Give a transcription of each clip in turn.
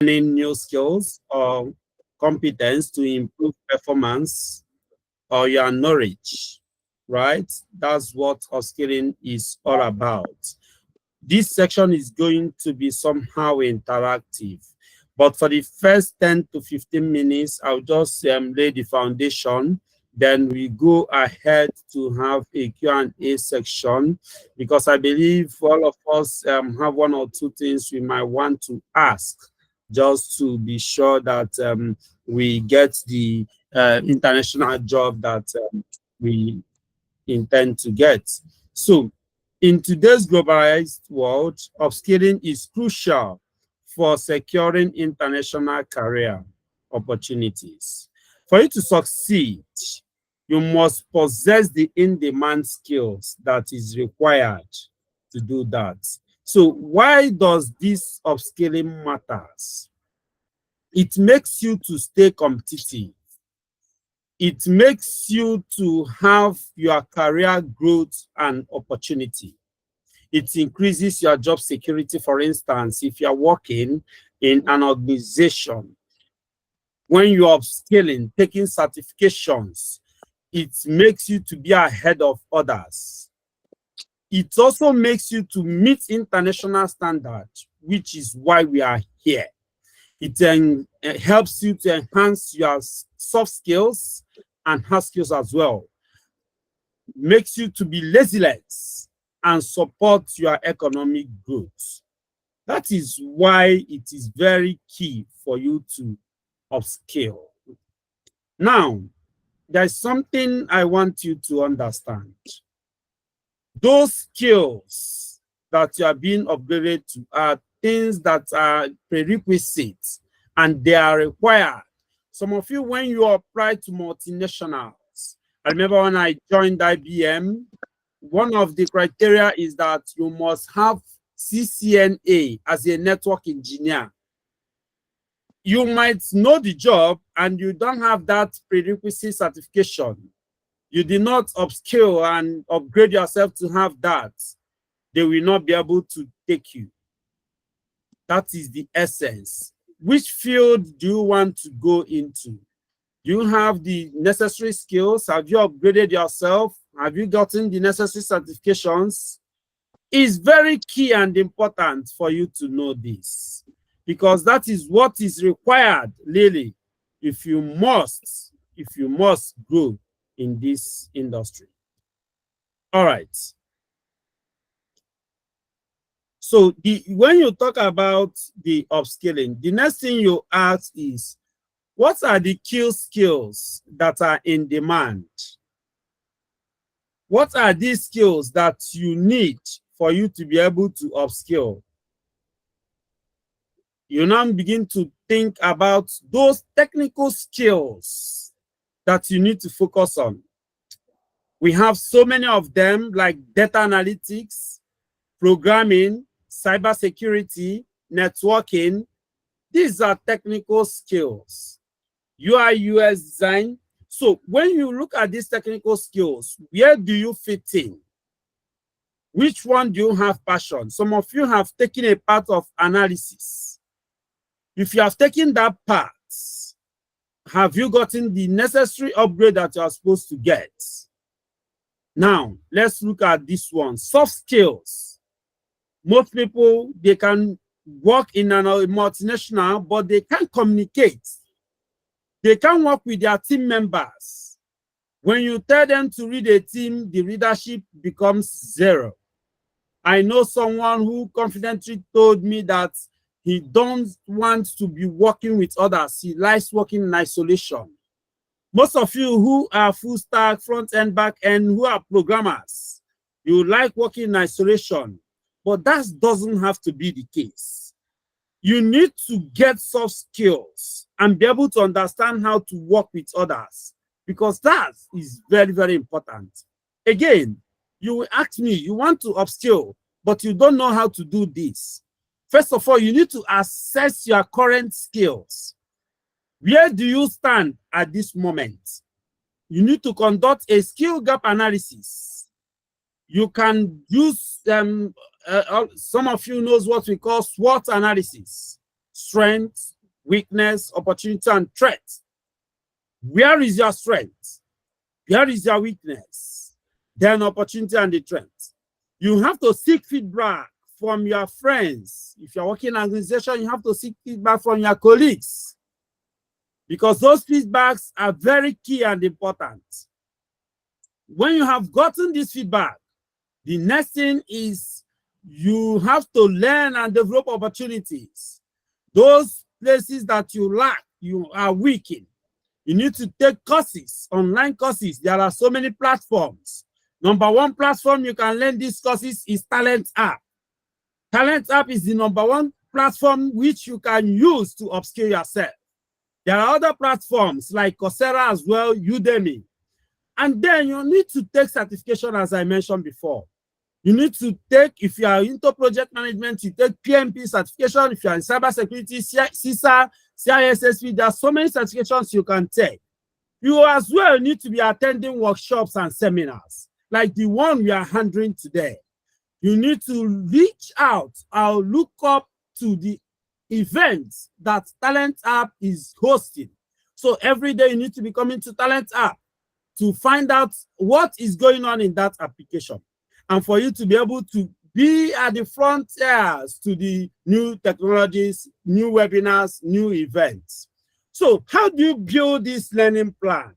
learning new skills or competence to improve performance or your knowledge, right? That's what upskilling is all about. This section is going to be somehow interactive, but for the first 10 to 15 minutes, I'll just lay the foundation. Then we go ahead to have a Q&A section, because I believe all of us have one or two things we might want to ask, just to be sure that we get the international job that we intend to get. So in today's globalized world, upskilling is crucial for securing international career opportunities. For you to succeed, you must possess the in-demand skills that is required to do that. So why does this upskilling matters? It makes you to stay competitive. It makes you to have your career growth and opportunity. It increases your job security. For instance, if you're working in an organization, when you're upskilling, taking certifications, it makes you to be ahead of others. It also makes you to meet international standards, which is why we are here. It then helps you to enhance your soft skills and hard skills as well. Makes you to be resilient and support your economic growth. That is why it is very key for you to upskill. Now, there's something I want you to understand. Those skills that you are being upgraded to are things that are prerequisites and they are required. Some of you, when you apply to multinationals, I remember when I joined IBM, one of the criteria is that you must have CCNA as a network engineer. You might know the job and you don't have that prerequisite certification. You did not upskill and upgrade yourself to have that. They will not be able to take you. That is the essence. Which field do you want to go into? Do you have the necessary skills? Have you upgraded yourself? Have you gotten the necessary certifications? It's very key and important for you to know this, because that is what is required, really, if you must grow in this industry. All right. So when you talk about the upskilling, the next thing you ask is, what are the key skills that are in demand? What are these skills that you need for you to be able to upskill? You now begin to think about those technical skills that you need to focus on. We have so many of them, like data analytics, programming, cybersecurity, networking. These are technical skills. UI/UX design. So when you look at these technical skills, where do you fit in? Which one do you have passion? Some of you have taken a part of analysis. If you have taken that part, have you gotten the necessary upgrade that you are supposed to get? Now, let's look at this one, soft skills. Most people, they can work in a multinational, but they can't communicate. They can't work with their team members. When you tell them to read a team, the leadership becomes zero. I know someone who confidently told me that he don't want to be working with others. He likes working in isolation. Most of you who are full stack, front end, back end, who are programmers, you like working in isolation, but that doesn't have to be the case. You need to get soft skills and be able to understand how to work with others, because that is very, very important. Again, you will ask me, you want to upskill, but you don't know how to do this. First of all, you need to assess your current skills. Where do you stand at this moment? You need to conduct a skill gap analysis. You can use some of you knows what we call SWOT analysis. strength, weakness, opportunity, and threat. Where is your strength? Where is your weakness? Then opportunity and the threat. You have to seek feedback from your friends. If you're working in an organization, you have to seek feedback from your colleagues, because those feedbacks are very key and important. When you have gotten this feedback, the next thing is you have to learn and develop opportunities. Those places that you lack, you are weak in. You need to take courses, online courses. There are so many platforms. Number one platform you can learn these courses is Talent App. Talent App is the number one platform which you can use to upskill yourself. There are other platforms like Coursera as well, Udemy. And then you need to take certification, as I mentioned before. You need to take, if you are into project management, you take PMP certification. If you are in cybersecurity, CISA, CISSP, there are so many certifications you can take. You as well need to be attending workshops and seminars, like the one we are handling today. You need to reach out or look up to the events that Talent App is hosting. So every day you need to be coming to Talent App to find out what is going on in that application, and for you to be able to be at the frontiers to the new technologies, new webinars, new events. So how do you build this learning plan?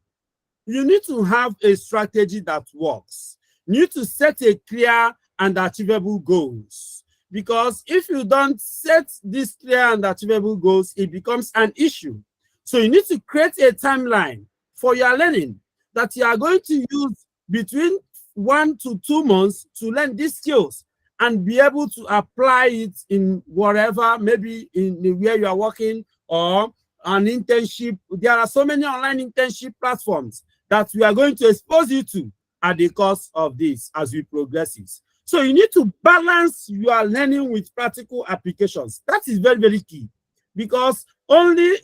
You need to have a strategy that works. You need to set a clear and achievable goals, because if you don't set these clear and achievable goals, it becomes an issue. So you need to create a timeline for your learning that you are going to use between 1 to 2 months to learn these skills and be able to apply it in whatever, maybe in where you are working or an internship. There are so many online internship platforms that we are going to expose you to at the course of this as we progress it. So you need to balance your learning with practical applications. That is very, very key, because only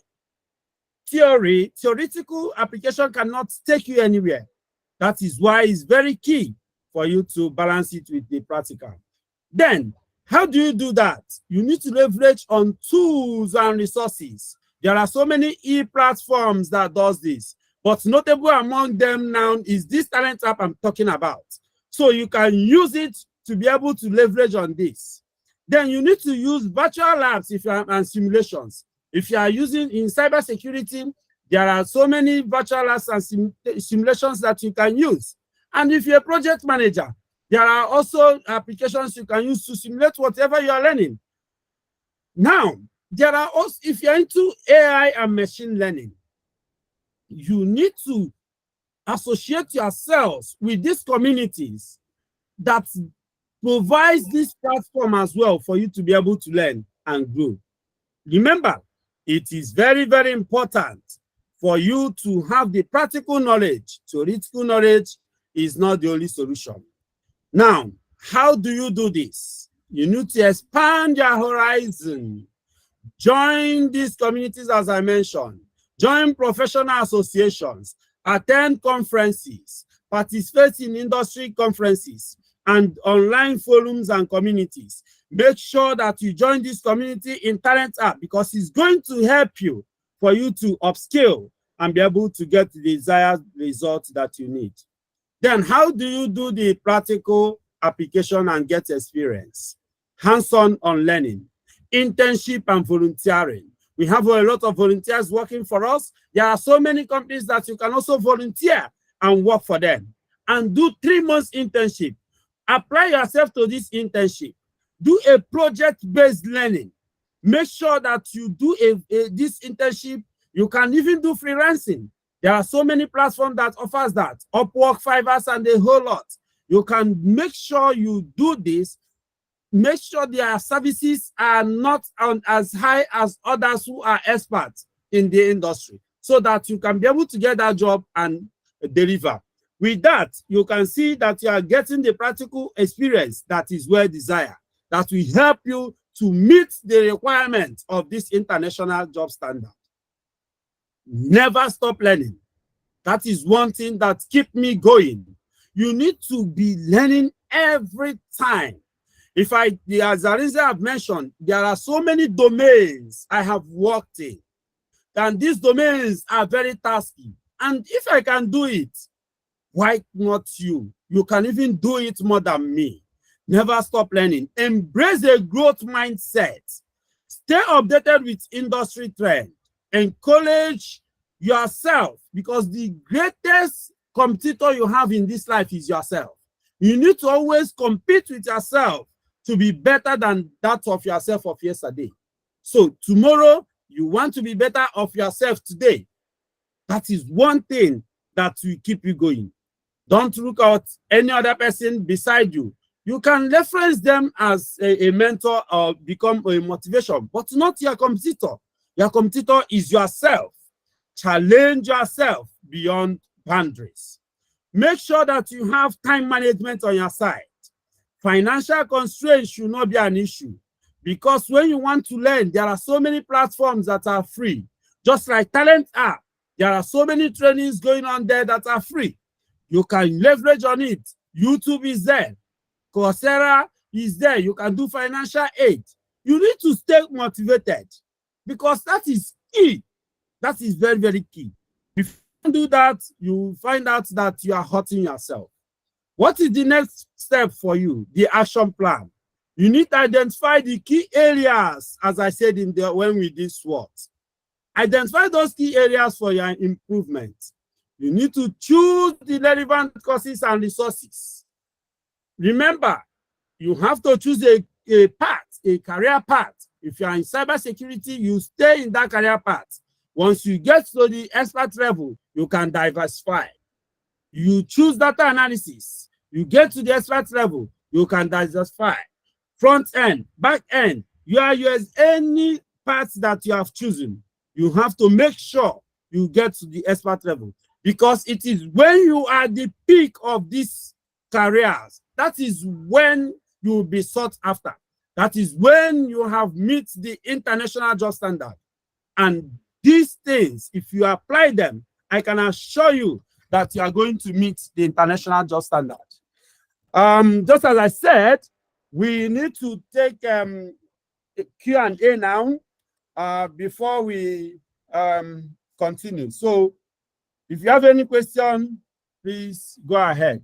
theoretical application cannot take you anywhere. That is why it's very key for you to balance it with the practical. Then, how do you do that? You need to leverage on tools and resources. There are so many e-platforms that does this, but notable among them now is this Talent App I'm talking about. So you can use it to be able to leverage on this. Then you need to use virtual labs if you are, and simulations. If you are using in cybersecurity, there are so many virtual labs and simulations that you can use. And if you're a project manager, there are also applications you can use to simulate whatever you are learning. Now, there are also, if you're into AI and machine learning, you need to associate yourselves with these communities that provides this platform as well for you to be able to learn and grow. Remember, it is very, very important for you to have the practical knowledge. Theoretical knowledge is not the only solution. Now, how do you do this? You need to expand your horizon. Join these communities, as I mentioned. Join professional associations. Attend conferences. Participate in industry conferences and online forums and communities. Make sure that you join this community in Talent App, because it's going to help you for you to upskill and be able to get the desired results that you need. Then how do you do the practical application and get experience? Hands-on on learning, internship and volunteering. We have a lot of volunteers working for us. There are so many companies that you can also volunteer and work for them. And do 3 months internship. Apply yourself to this internship. Do a project-based learning. Make sure that you do this internship. You can even do freelancing. There are so many platforms that offers that. Upwork, Fiverr, and a whole lot. You can make sure you do this. Make sure their services are not as high as others who are experts in the industry, so that you can be able to get that job and deliver. With that, you can see that you are getting the practical experience that is well desired, that will help you to meet the requirements of this international job standard. Never stop learning. That is one thing that keeps me going. You need to be learning every time. If I, as a reason I've mentioned, there are so many domains I have worked in, and these domains are very tasky. And if I can do it, why not you? You can even do it more than me. Never stop learning. Embrace a growth mindset. Stay updated with industry trend. Encourage yourself, because the greatest competitor you have in this life is yourself. You need to always compete with yourself to be better than that of yourself of yesterday. So tomorrow, you want to be better of yourself today. That is one thing that will keep you going. Don't look at any other person beside you. You can reference them as a mentor or become a motivation, but not your competitor. Your competitor is yourself. Challenge yourself beyond boundaries. Make sure that you have time management on your side. Financial constraints should not be an issue, because when you want to learn, there are so many platforms that are free. Just like Talent App, there are so many trainings going on there that are free. You can leverage on it. YouTube is there. Coursera is there. You can do financial aid. You need to stay motivated, because that is key. That is very, very key. If you do that, you find out that you are hurting yourself. What is the next step for you? The action plan. You need to identify the key areas, as I said in the when we did SWOT. Identify those key areas for your improvement. You need to choose the relevant courses and resources. Remember, you have to choose a path, a career path. If you are in cybersecurity, you stay in that career path. Once you get to the expert level, you can diversify. You choose data analysis. You get to the expert level, you can diversify. Front end, back end, UI, UX, any path that you have chosen, you have to make sure you get to the expert level, because it is when you are at the peak of these careers, that is when you will be sought after. That is when you have met the international job standard. And these things, if you apply them, I can assure you that you are going to meet the international job standard. Just as I said, we need to take Q&A now before we continue. So if you have any question, please go ahead.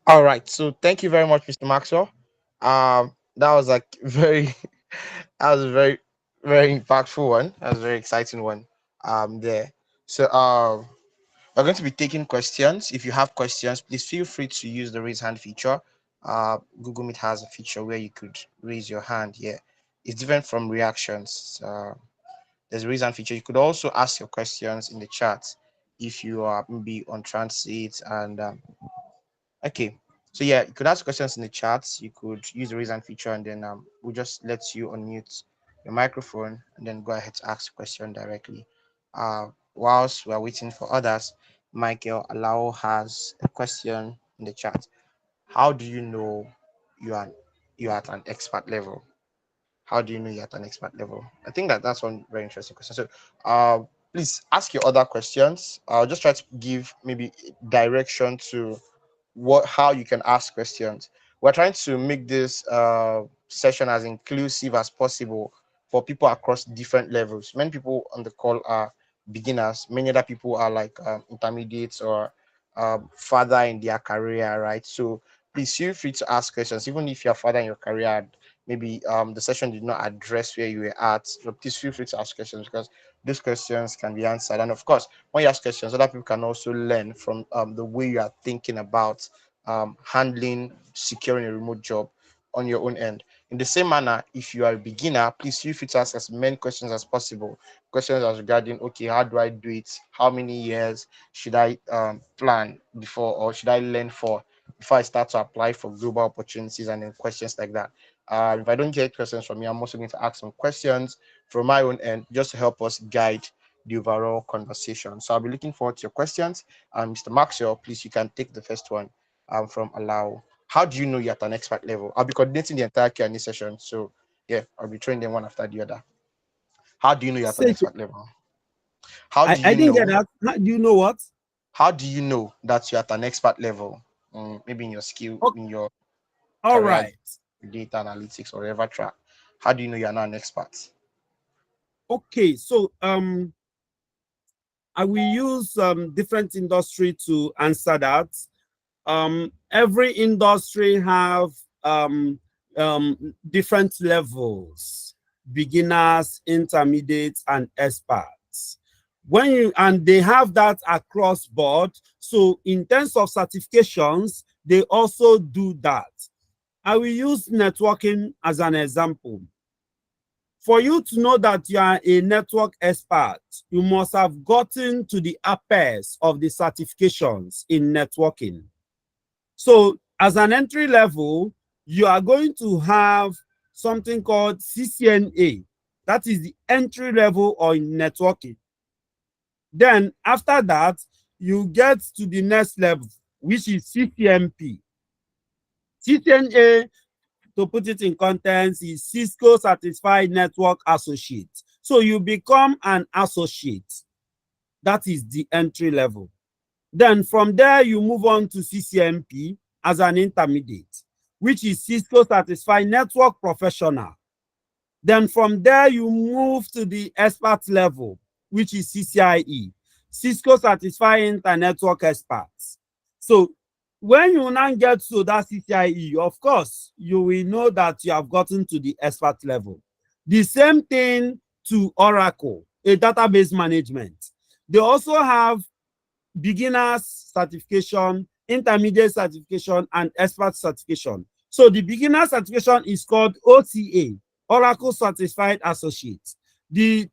All right. So thank you very much, Mr. Maxwell. That was like very, that was a very, very impactful one. That was a very exciting one. There. So we're going to be taking questions. If you have questions, please feel free to use the raise hand feature. Google Meet has a feature where you could raise your hand. Yeah, it's different from reactions. There's a raise hand feature. You could also ask your questions in the chat if you are maybe on transit and okay. So yeah, you could ask questions in the chat. You could use the raise hand feature, and then we'll just let you unmute your microphone and then go ahead to ask the question directly. Whilst we're waiting for others, Michael Alao has a question in the chat. How do you know you are you are at an expert level? How do you know you're at an expert level? I think that that's one very interesting question. So, please ask your other questions. I'll just try to give maybe direction to what how you can ask questions. We're trying to make this session as inclusive as possible for people across different levels. Many people on the call are beginners. Many other people are like intermediates or further in their career, right? So please feel free to ask questions, even if you're further in your career. Maybe the session did not address where you were at. So please feel free to ask questions because these questions can be answered. And of course, when you ask questions, other people can also learn from the way you are thinking about handling securing a remote job on your own end. In the same manner, if you are a beginner, please feel free to ask as many questions as possible. Questions as regarding, okay, how do I do it? How many years should I plan before, or should I learn for before I start to apply for global opportunities, and then questions like that. If I don't get questions from you, I'm also going to ask some questions from my own end just to help us guide the overall conversation. So I'll be looking forward to your questions. Mr. Maxwell, please, you can take the first one from Allow. How do you know you're at an expert level? I'll be coordinating the entire Q&A session. So yeah, I'll be training them one after the other. How do you know you're at an Say, expert level? How do I you didn't get know? that. Do you know what? How do you know that you're at an expert level? Maybe in your skill, Oh, in your all career, right. data analytics, or whatever track. How do you know you're not an expert? Okay. So I will use different industry to answer that. Every industry have different levels: beginners, intermediate, and experts. When you and they have that across board. So in terms of certifications, they also do that. I will use networking as an example. For you to know that you are a network expert, you must have gotten to the apex of the certifications in networking. So as an entry level, you are going to have something called CCNA. That is the entry level on networking. Then after that, you get to the next level, which is CCNP. CCNA, to put it in context, is Cisco Certified Network Associate. So you become an associate. That is the entry level. Then from there, you move on to CCNP as an intermediate, which is Cisco Certified Network Professional. Then from there, you move to the expert level, which is CCIE, Cisco Certified Internet Network Experts. So when you now get to that CCIE, of course, you will know that you have gotten to the expert level. The same thing to Oracle, a database management. They also have beginners certification, intermediate certification, and expert certification. So the beginner certification is called OCA, Oracle Certified Associate. The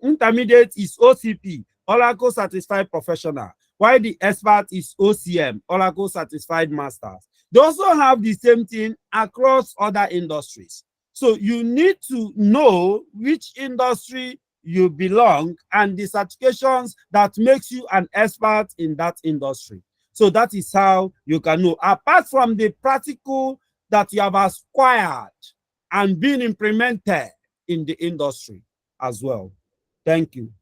intermediate is OCP, Oracle Certified Professional, while the expert is OCM, Oracle Certified Masters. They also have the same thing across other industries. So you need to know which industry you belong and the certifications that makes you an expert in that industry. So that is how you can know. Apart from the practical that you have acquired and been implemented in the industry as well. Thank you.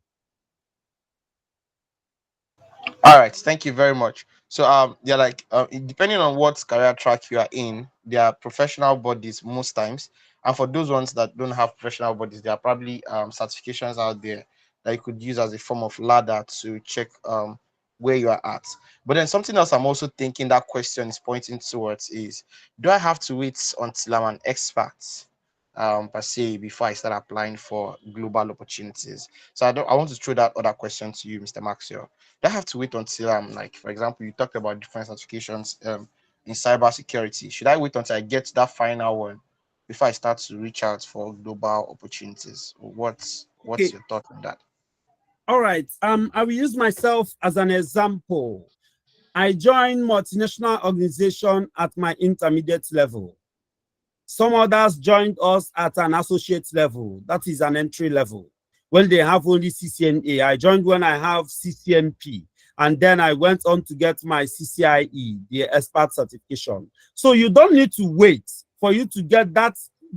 All right, thank you very much. So they're like depending on what career track you are in, there are professional bodies most times, and for those ones that don't have professional bodies, there are probably certifications out there that you could use as a form of ladder to check where you are at. But then something else I'm also thinking that question is pointing towards is, do I have to wait until I'm an expert per se before I start applying for global opportunities? So I want to throw that other question to you, Mr. Maxwell. Do I have to wait until I'm like, for example, you talked about different certifications in cybersecurity. Should I wait until I get to that final one before I start to reach out for global opportunities? What's Okay. your thought on that? All right. I will use myself as an example. I joined multinational organization at my intermediate level. Some others joined us at an associate level. That is an entry level. When they have only CCNA, I joined when I have CCNP. And then I went on to get my CCIE, the expert certification. So you don't need to wait for you to get that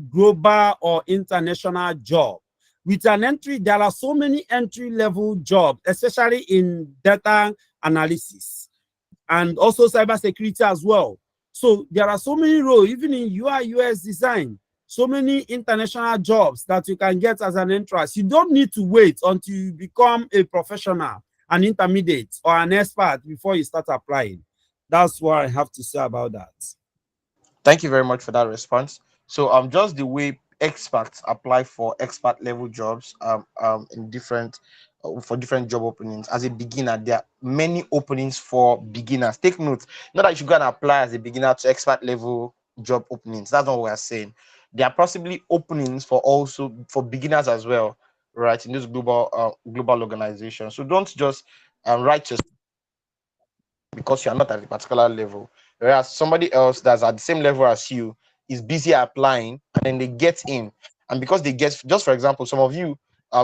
global or international job. With an entry, there are so many entry level jobs, especially in data analysis and also cybersecurity as well. So there are so many roles, even in UI UX design, so many international jobs that you can get as an entrance. You don't need to wait until you become a professional, an intermediate, or an expert before you start applying. That's what I have to say about that. Thank you very much for that response. So just the way experts apply for expert level jobs in different for different job openings. As a beginner, there are many openings for beginners. Take note, not that you should go and apply as a beginner to expert level job openings. That's not what we're saying. There are possibly openings for also for beginners as well, right? In this global organization. So don't just write your because you're not at a particular level. Whereas somebody else that's at the same level as you is busy applying and then they get in. And because they get, just for example, some of you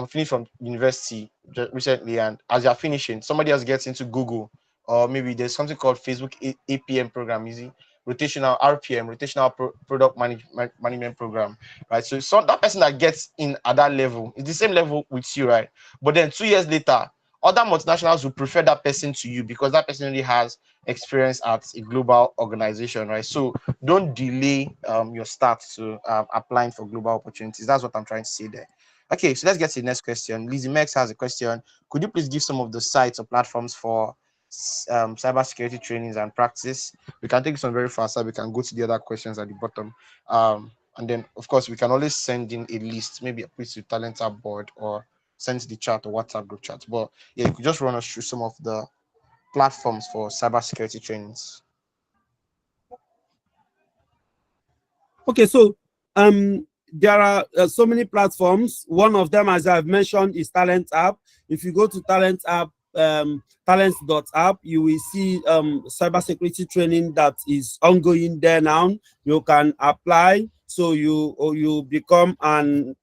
finished from university recently, and as you're finishing, somebody else gets into Google, or maybe there's something called Facebook APM program, easy. rotational RPM, product management program, right? So that person that gets in at that level is the same level with you, right? But then 2 years later, other multinationals will prefer that person to you because that person already has experience at a global organization, right? So don't delay your start to applying for global opportunities. That's what I'm trying to say there. Okay, so let's get to the next question. Lizzie Mex has a question. Could you please give some of the sites or platforms for cybersecurity trainings and practice? We can take this one very fast so we can go to the other questions at the bottom. And then, of course, we can always send in a list, maybe a place to Talent App board or send to the chat or WhatsApp group chat. But yeah, you could just run us through some of the platforms for cybersecurity trainings. Okay, so there are so many platforms. One of them, as I've mentioned, is Talent App. If you go to Talent App, talents.app, you will see cybersecurity training that is ongoing there now. You can apply, so you become an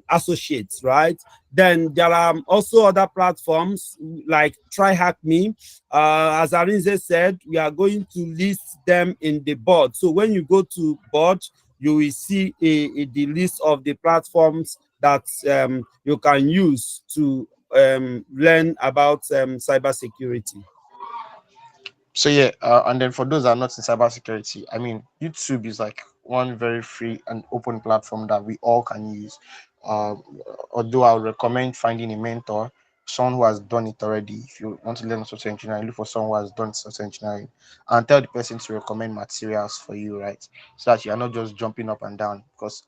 associate, right? Then there are also other platforms like Try Hack Me. As Arinze said, we are going to list them in the board. So when you go to board, you will see the list of the platforms that you can use to learn about cybersecurity. So yeah, and then for those that are not in cybersecurity, I mean, YouTube is like one very free and open platform that we all can use. Uh, Although I would recommend finding a mentor, someone who has done it already. If you want to learn software engineering, look for someone who has done software engineering, and tell the person to recommend materials for you, right? So that you are not just jumping up and down. Because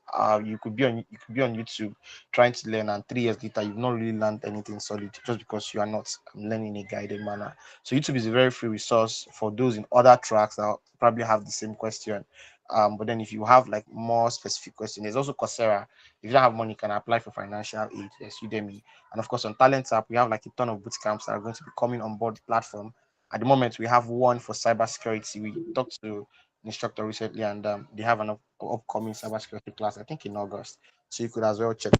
you could be on YouTube trying to learn, and 3 years later you've not really learned anything solid just because you are not learning in a guided manner. So YouTube is a very free resource for those in other tracks that probably have the same question. But then if you have like more specific question, there's also Coursera. If you don't have money, you can apply for financial aid. There's Udemy. And of course, on Talent App, we have like a ton of boot camps that are going to be coming on board the platform. At the moment, we have one for cybersecurity. We talked to an instructor recently, and they have an upcoming cybersecurity class, I think in August. So you could as well check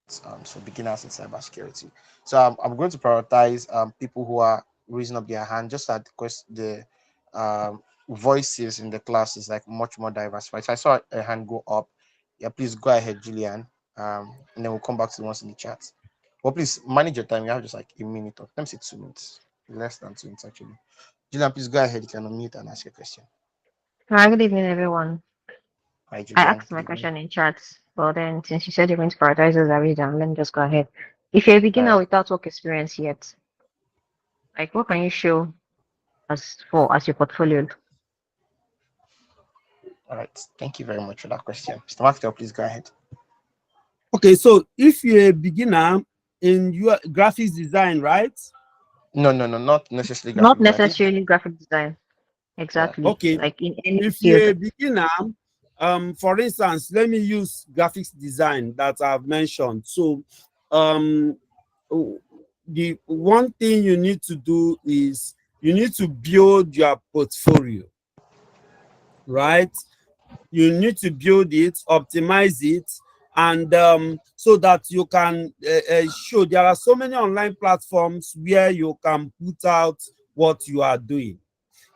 for beginners in cybersecurity. So I'm going to prioritize people who are raising up their hand, just that the voices in the class is like much more diversified. So I saw a hand go up. Yeah, please go ahead, Julian. And then we'll come back to the ones in the chat. Well, please manage your time. You have just like a minute or let me say 2 minutes, less than 2 minutes actually. Julian, please go ahead. You can unmute and ask your question. Hi, good evening, everyone. Hi, I Julian. asked Good my evening. question in chats, but then since you said you're going to prioritize those I read down, let me just go ahead. If you're a All beginner right. without work experience yet, like what can you show as your portfolio? All right. Thank you very much for that question. Mr. Maxwell, please go ahead. Okay, so if you're a beginner in your graphics design, right? No, no, no, not necessarily Not graphic design. I think necessarily graphic design, yeah. exactly. Okay, Like in any if you're field. a beginner, for instance, let me use graphics design that I've mentioned. So, um, the one thing you need to do is you need to build your portfolio, right? You need to build it, optimize it, and so that you can show. There are so many online platforms where you can put out what you are doing.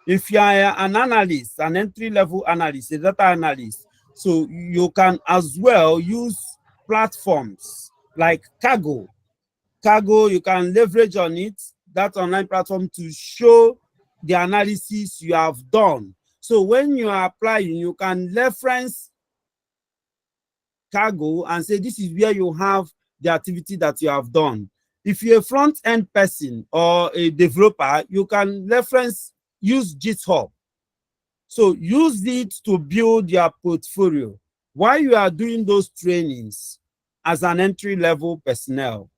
If you are an analyst, an entry-level analyst, a data analyst, so you can as well use platforms like Cargo, you can leverage on it, that online platform, to show the analysis you have done. So when you are applying, you can reference Cargo and say this is where you have the activity that you have done. If you're a front-end person or a developer, you can use GitHub. So use it to build your portfolio while you are doing those trainings as an entry-level personnel.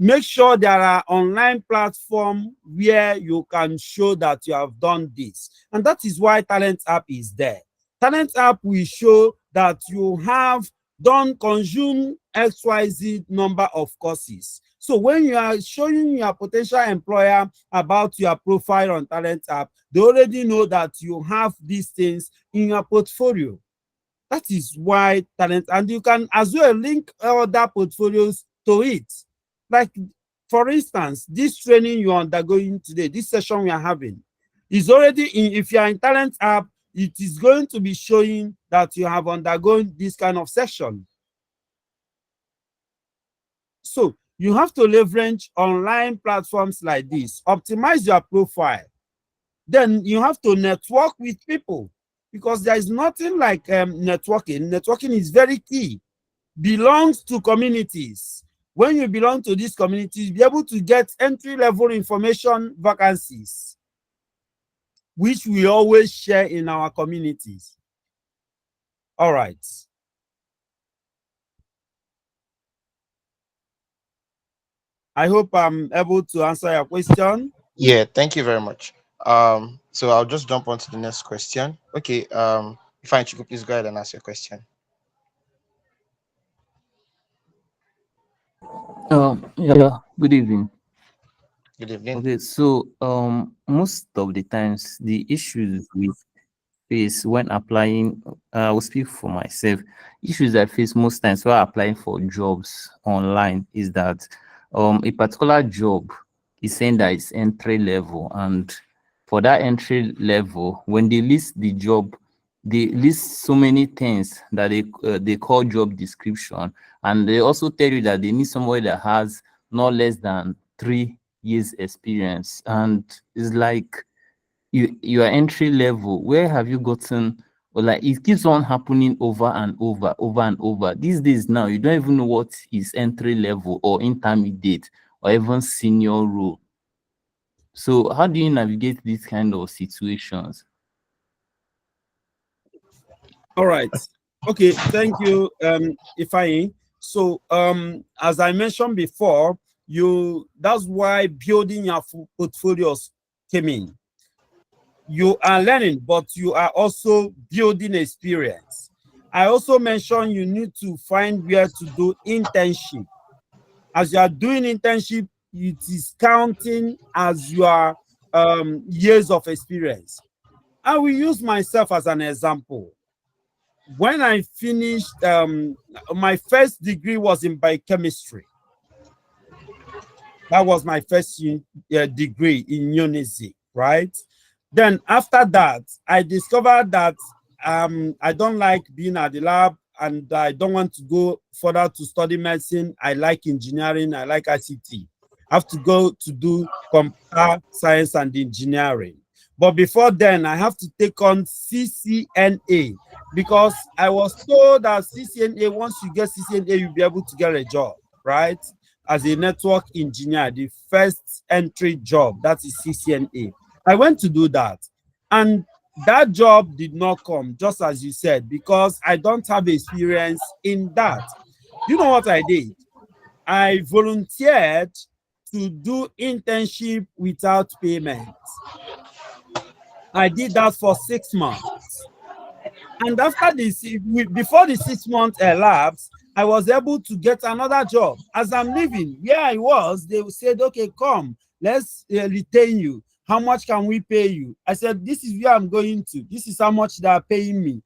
Make sure there are online platforms where you can show that you have done this. And that is why Talent App is there. Talent App will show that you have consume XYZ number of courses. So when you are showing your potential employer about your profile on Talent App, they already know that you have these things in your portfolio. That is why Talent, and you can as well link other portfolios to it. Like, for instance, this training you are undergoing today, this session we are having, It's already in, if you are in talent app, it is going to be showing that you have undergone this kind of session. So you have to leverage online platforms like this, optimize your profile. Then you have to network with people, because there is nothing like networking. Networking is very key. Belongs to communities. When you belong to these communities, you'll be able to get entry-level information vacancies, which we always share in our communities. All right. I hope I'm able to answer your question. Yeah, thank you very much. So I'll just jump on to the next question. Okay, if I could please go ahead and ask your question. Yeah, good evening. Good evening. Okay, so most of the times the issues we face when applying, I will speak for myself. Issues I face most times while applying for jobs online is that a particular job is saying that it's entry level, and for that entry level, when they list the job, they list so many things that they call job description, and they also tell you that they need somebody that has not less than 3 years experience, and it's like you are entry level. Where have you gotten? Or like it keeps on happening over and over and over. These days now, you don't even know what is entry level or intermediate or even senior role. So how do you navigate these kind of situations? All right. Okay. Thank you, Ifeanyi. So, as I mentioned before, that's why building your portfolios came in. You are learning, but you are also building experience. I also mentioned you need to find where to do internship. As you are doing internship, it is counting as your years of experience. I will use myself as an example. When I finished, my first degree was in biochemistry. That was my first degree in UNIZI, right? Then after that, I discovered that I don't like being at the lab, and I don't want to go further to study medicine. I like engineering. I like ICT. I have to go to do computer science and engineering. But before then, I have to take on CCNA, because I was told that CCNA, once you get CCNA, you'll be able to get a job, right? As a network engineer, the first entry job, that is CCNA. I went to do that, and that job did not come, just as you said, because I don't have experience in that. You know what I did? I volunteered to do internship without payment. I did that for 6 months. And after this, before the 6 months elapsed, I was able to get another job. As I'm leaving, where I was, they said, okay, come, let's retain you. How much can we pay you? I said, this is where I'm going to. This is how much they are paying me.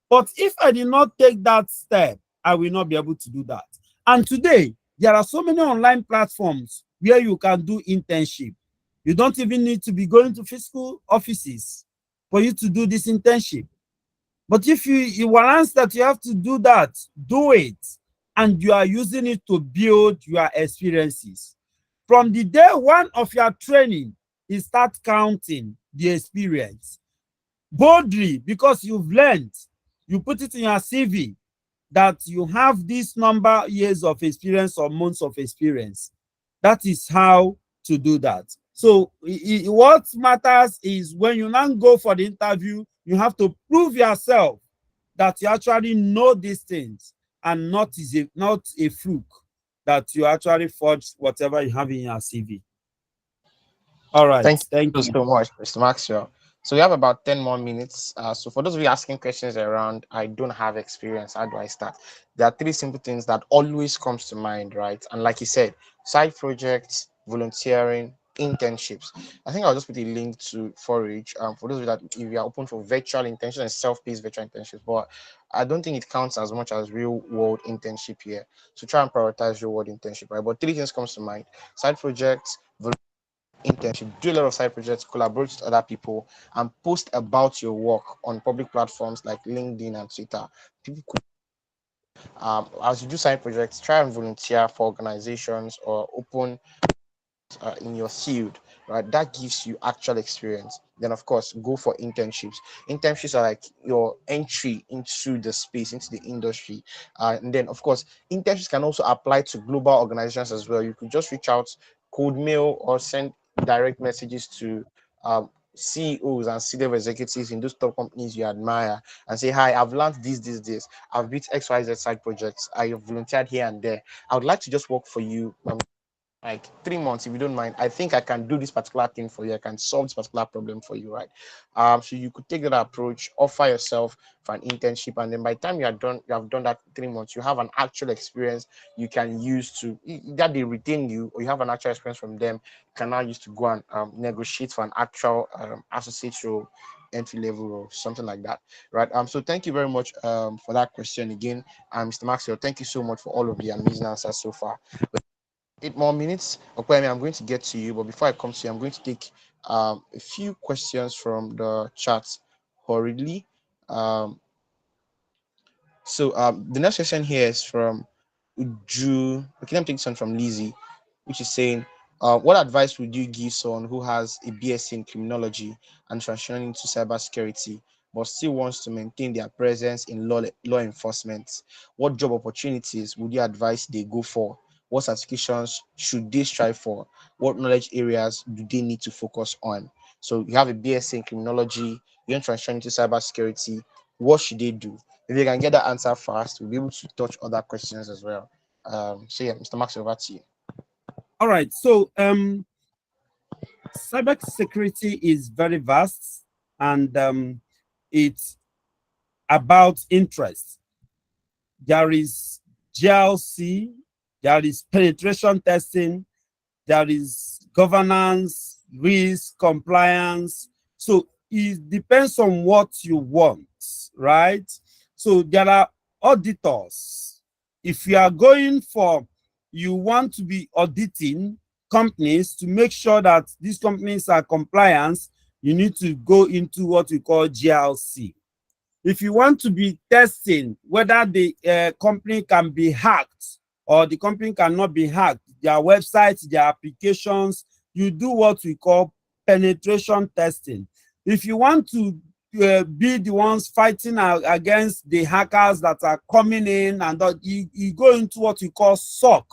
But if I did not take that step, I will not be able to do that. And today, there are so many online platforms where you can do internship. You don't even need to be going to physical offices for you to do this internship. But if you balance that you have to do that, do it, and you are using it to build your experiences. From the day one of your training, you start counting the experience boldly, because you've learned. You put it in your CV that you have this number years of experience or months of experience. That is how to do that. So what matters is when you now go for the interview, you have to prove yourself that you actually know these things, and not a fluke that you actually forge whatever you have in your CV. All right. Thank Thank you you. so much, Mr. Maxwell. So we have about 10 more minutes. So for those of you asking questions around, I don't have experience. How do I start? There are three simple things that always comes to mind, right? And like you said, side projects, volunteering, internships. I think I'll just put a link to Forage. For those of you that if you are open for virtual internships and self-paced virtual internships, but I don't think it counts as much as real world internship here. So try and prioritize real world internship, right? But three things comes to mind: side projects, internship, do a lot of side projects, collaborate with other people, and post about your work on public platforms like LinkedIn and Twitter. People could, as you do side projects, try and volunteer for organizations or open in your field, right? That gives you actual experience. Then, of course, go for internships. Internships are like your entry into the space, into the industry. And then, of course, internships can also apply to global organizations as well. You could just reach out, cold mail, or send direct messages to CEOs and C-level executives in those top companies you admire and say, "Hi, I've learned this. I've built XYZ side projects. I have volunteered here and there. I would like to just work for you like 3 months if you don't mind. I think I can do this particular thing for you. I can solve this particular problem for you, right? So you could take that approach, offer yourself for an internship, and then by the time you are done, you have done that 3 months, you have an actual experience you can use to that they retain you, or you have an actual experience from them, you can now use to go and negotiate for an actual associate role, entry level role, something like that, right? So thank you very much for that question again, Mr. Maxwell. Thank you so much for all of the amazing answers so far. 8 more minutes. Okay, I'm going to get to you, but before I come to you, I'm going to take a few questions from the chat hurriedly. Um, the next question here is from Uju. Okay, let me take this one from Lizzie, which is saying, what advice would you give someone who has a BSc in criminology and transitioning into cybersecurity, but still wants to maintain their presence in law enforcement? What job opportunities would you advise they go for? What certifications should they strive for? What knowledge areas do they need to focus on? So you have a BSc in criminology, you want to transition into cybersecurity. What should they do? If you can get that answer fast, we'll be able to touch other questions as well. So yeah, Mr. Max, over to you. All right. So cybersecurity is very vast, and it's about interest. There is GLC, there is penetration testing, there is governance, risk, compliance. So it depends on what you want, right? So there are auditors. If you are going for, you want to be auditing companies to make sure that these companies are compliant, you need to go into what we call GLC. If you want to be testing whether the company can be hacked or the company cannot be hacked, their websites, their applications, you do what we call penetration testing. If you want to be the ones fighting against the hackers that are coming in, and you go into what we call SOC.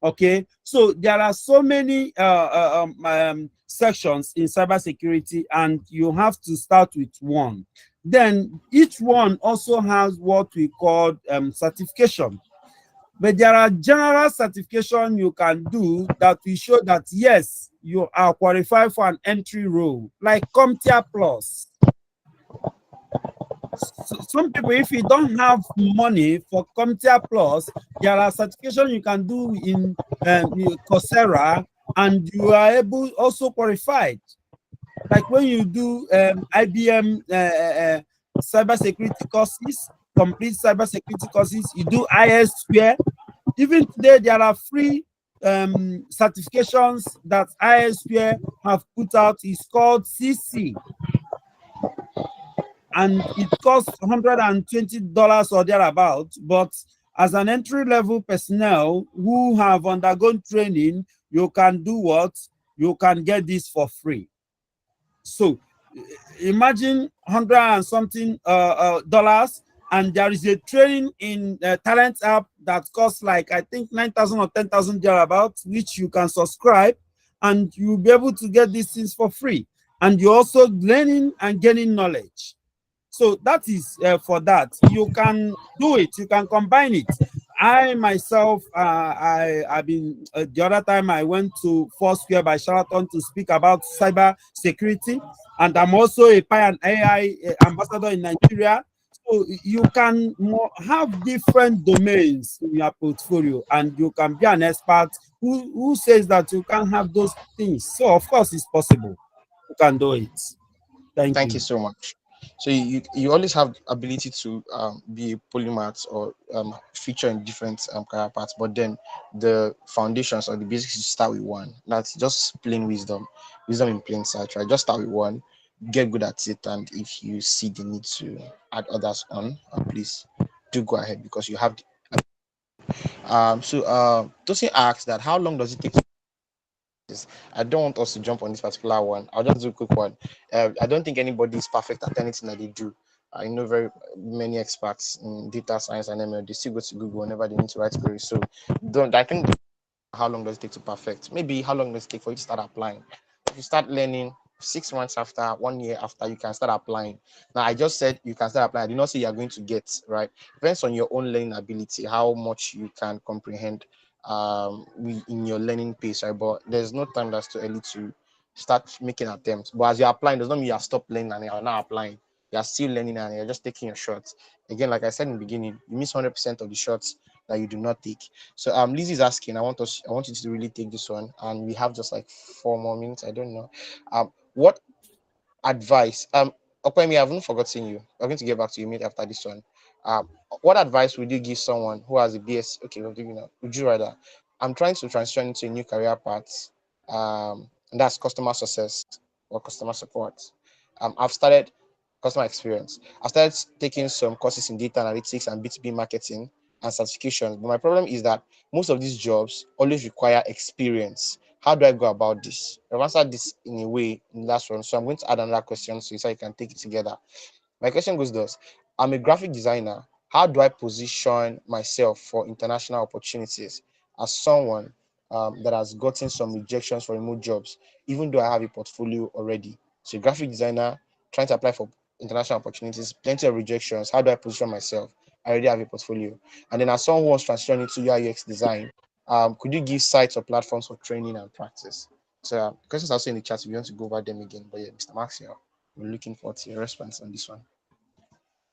Okay, so there are so many sections in cybersecurity, and you have to start with one. Then each one also has what we call certification. But there are general certification you can do that will show that yes, you are qualified for an entry role, like CompTIA Plus. So some people, if you don't have money for CompTIA Plus, there are certification you can do in Coursera, and you are able also qualified. Like when you do IBM cybersecurity courses, complete cybersecurity courses, you do IS Square. Even today, there are free certifications that IS Square have put out. It's called CC. And it costs $120 or thereabout. But as an entry-level personnel who have undergone training, you can do what? You can get this for free. So imagine 100 and something dollars, and there is a training in Talent app that costs like, I think, 9,000 or 10,000 thereabouts, which you can subscribe, and you'll be able to get these things for free. And you're also learning and gaining knowledge. So that is for that. You can do it. You can combine it. I myself, I've been the other time I went to Foursquare by Sheraton to speak about cyber security, and I'm also a Pi and AI ambassador in Nigeria. So you can have different domains in your portfolio, and you can be an expert. Who says that you can't have those things? So of course it's possible. You can do it. Thank Thank you you. so much. So you always have ability to be a polymath or feature in different career paths, but then the foundations or the basics, you start with one. That's just plain wisdom, wisdom in plain sight, right? Just start with one, get good at it, and if you see the need to add others on, please do go ahead because you have Tosin asks that how long does it take to I don't want us to jump on this particular one. I'll just do a quick one. I don't think anybody is perfect at anything that they do. I know very many experts in data science and ML. They still go to Google whenever they need to write queries. So don't. I think how long does it take to perfect? Maybe how long does it take for you to start applying? If you start learning 6 months after, 1 year after, you can start applying. Now, I just said you can start applying. I did not say you're going to get, right? Depends on your own learning ability, how much you can comprehend in your learning pace, right? But there's no time that's too early to start making attempts. But as you're applying, does not mean you have stopped learning and you're not applying. You're still learning and you're just taking your shots. Again, like I said in the beginning, you miss 100% of the shots that you do not take. So Lizzie's asking, I want you to really take this one, and we have just like 4 more minutes. I don't know. What advice? Okwemi, I haven't forgotten you. I'm going to get back to you immediately after this one. What advice would you give someone who has a BS? Okay, we're doing now. Would you rather? I'm trying to transition into a new career path. And that's customer success or customer support. I've started customer experience. I started taking some courses in data analytics and B2B marketing and certifications. But my problem is that most of these jobs always require experience. How do I go about this? I've answered this in a way in the last one. So I'm going to add another question so you can take it together. My question goes thus: I'm a graphic designer. How do I position myself for international opportunities as someone that has gotten some rejections for remote jobs, even though I have a portfolio already? So, a graphic designer trying to apply for international opportunities, plenty of rejections. How do I position myself? I already have a portfolio. And then, as someone who wants to transition into UI UX design, could you give sites or platforms for training and practice? So, questions also in the chat if you want to go over them again. But yeah, Mr. Max here, we're looking forward to your response on this one.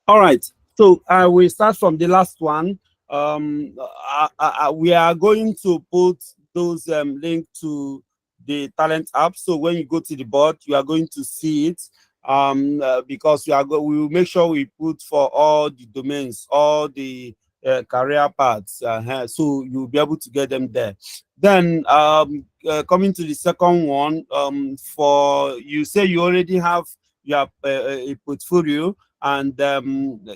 All right. So I will start from the last one. We are going to put those link to the talent app. So when you go to the board, you are going to see it. Because we will make sure we put for all the domains, all the career paths. So you'll be able to get them there. Then coming to the second one, for you say you already have your a portfolio and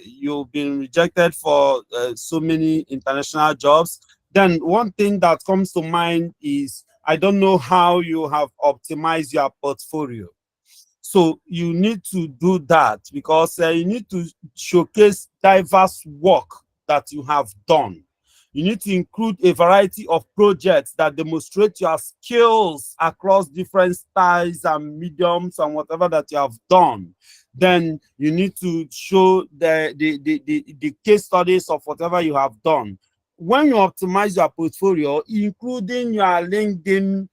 you've been rejected for so many international jobs, then one thing that comes to mind is I don't know how you have optimized your portfolio. So you need to do that because you need to showcase diverse work that you have done. You need to include a variety of projects that demonstrate your skills across different styles and mediums and whatever that you have done. Then you need to show the case studies of whatever you have done. When you optimize your portfolio, including your LinkedIn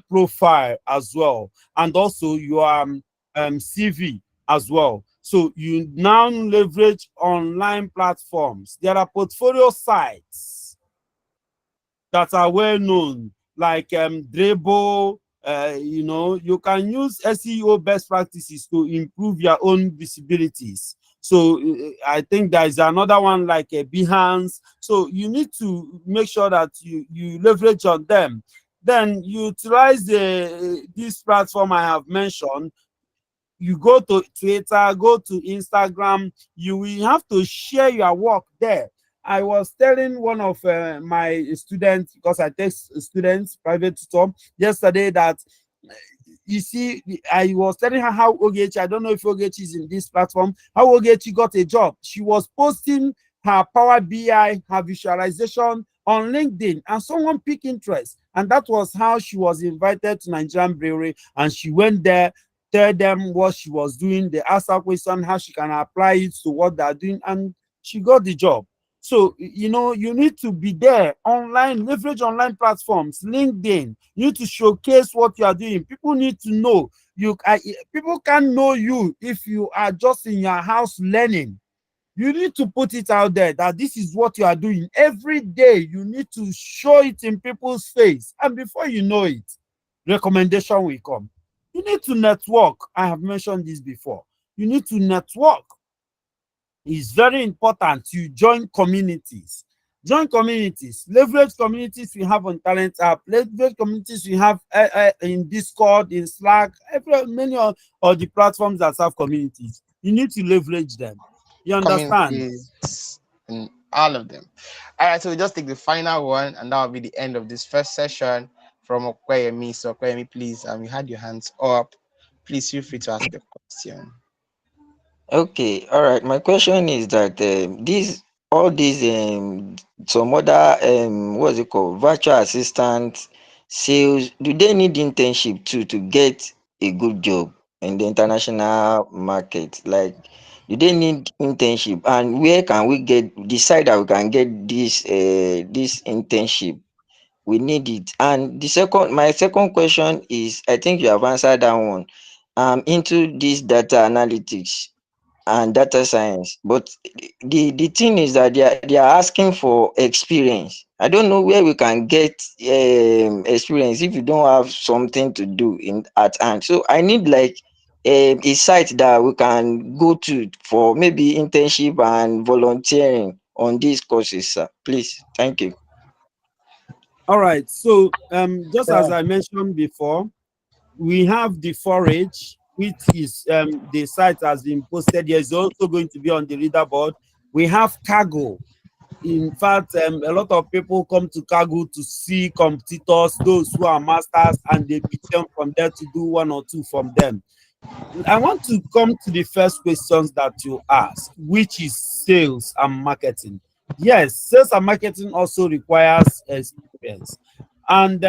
profile as well, and also your CV as well. So you now leverage online platforms. There are portfolio sites that are well known, like Dribble. You can use SEO best practices to improve your own visibilities. So I think there is another one like a Behance. So you need to make sure that you leverage on them. Then utilize this platform I have mentioned. You go to Twitter, go to Instagram, you will have to share your work there. I was telling one of my students, because I take students private tutor yesterday, that you see, I was telling her how Ogechi, I don't know if Ogechi is in this platform, how Ogechi got a job. She was posting her Power BI, her visualization on LinkedIn, and someone picked interest. And that was how she was invited to Nigerian Brewery, and she went there, tell them what she was doing. They asked her question, how she can apply it to what they're doing, and she got the job. So, you need to be there online, leverage online platforms, LinkedIn. You need to showcase what you are doing. People need to know. People can't know you if you are just in your house learning. You need to put it out there that this is what you are doing. Every day, you need to show it in people's face. And before you know it, recommendation will come. You need to network. I have mentioned this before. You need to network. It's very important. You join communities. Join communities. Leverage communities we have on Talent App. Leverage communities we have in Discord, in Slack, many of the platforms that have communities. You need to leverage them. You understand? Communities and all of them. All right, so we just take the final one, and that will be the end of this first session from Okweyemi. So Okweyemi, please, you had your hands up. Please feel free to ask your question. Okay, all right. My question is that these all these some other what's it called, virtual assistant sales, do they need internship too to get a good job in the international market? Like, do they need internship, and where can we get decide that we can get this internship? We need it. And my second question is, I think you have answered that one. Into this data analytics and data science, but the thing is that they are asking for experience. I don't know where we can get experience if you don't have something to do in at hand. So I need like a site that we can go to for maybe internship and volunteering on these courses, sir. Please, thank you. All right. So just as I mentioned before, we have the forage, which is the site has been posted. There's also going to be on the leaderboard. We have cargo. In fact, a lot of people come to cargo to see competitors, those who are masters, and they beat them from there to do one or two from them. I want to come to the first questions that you ask, which is sales and marketing. Yes, sales and marketing also requires experience. And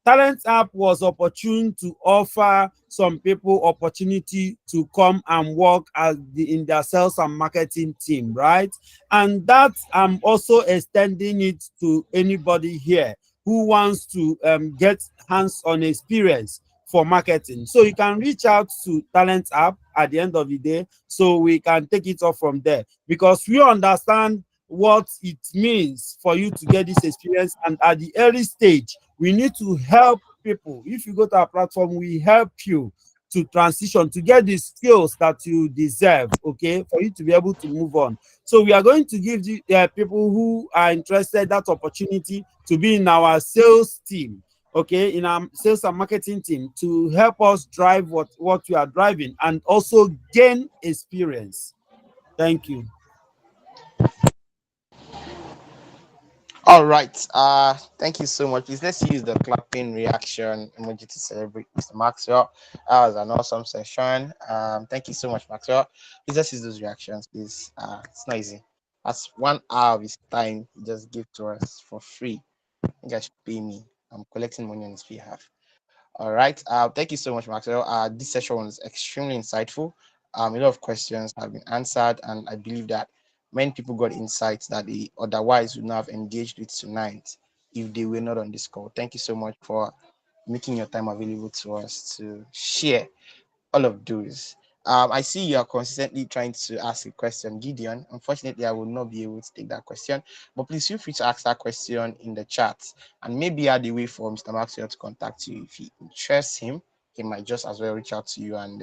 Talent App was opportune to offer some people opportunity to come and work in their sales and marketing team, right? And that I'm also extending it to anybody here who wants to get hands-on experience for marketing. So you can reach out to Talent App at the end of the day, so we can take it off from there, because we understand what it means for you to get this experience. And at the early stage, we need to help people. If you go to our platform, we help you to transition, to get the skills that you deserve, okay, for you to be able to move on. So we are going to give the people who are interested that opportunity to be in our sales team, okay, in our sales and marketing team, to help us drive what we are driving and also gain experience. Thank you. All right. Thank you so much. Please let's use the clapping reaction emoji to celebrate Mr. Maxwell. That was an awesome session. Thank you so much, Maxwell. Please let's use those reactions, please. It's not easy. That's 1 hour of his time he just gave to us for free. You guys should pay me. I'm collecting money on his behalf. All right. Thank you so much, Maxwell. This session was extremely insightful. A lot of questions have been answered, and I believe that many people got insights that they otherwise would not have engaged with tonight if they were not on this call. Thank you so much for making your time available to us to share all of those. I see you are consistently trying to ask a question, Gideon. Unfortunately, I will not be able to take that question, but please feel free to ask that question in the chat, and maybe add a way for Mr. Maxwell to contact you. If he interests him, he might just as well reach out to you and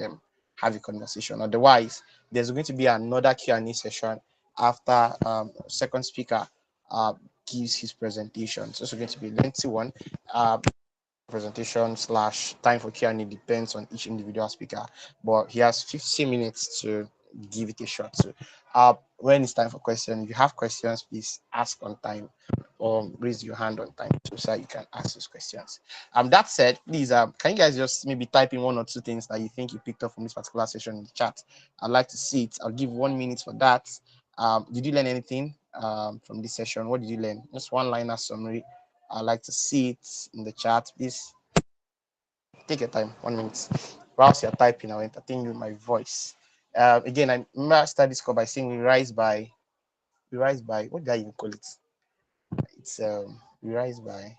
have a conversation. Otherwise, there's going to be another Q&A session after second speaker uh, gives his presentation. So it's going to be a lengthy one. Presentation slash time for Q&A depends on each individual speaker, but he has 15 minutes to give it a shot. So when it's time for questions, if you have questions, please ask on time or raise your hand on time so that you can ask those questions. That said, please can you guys just maybe type in one or two things that you think you picked up from this particular session in the chat? I'd like to see it. I'll give 1 minute for that. Did you learn anything from this session? What did you learn? Just one liner summary. I'd like to see it in the chat. Please take your time, 1 minute. Whilst you're typing, I'll entertain you with my voice. Again, I remember I started this call by saying what did I even call it? It's we rise by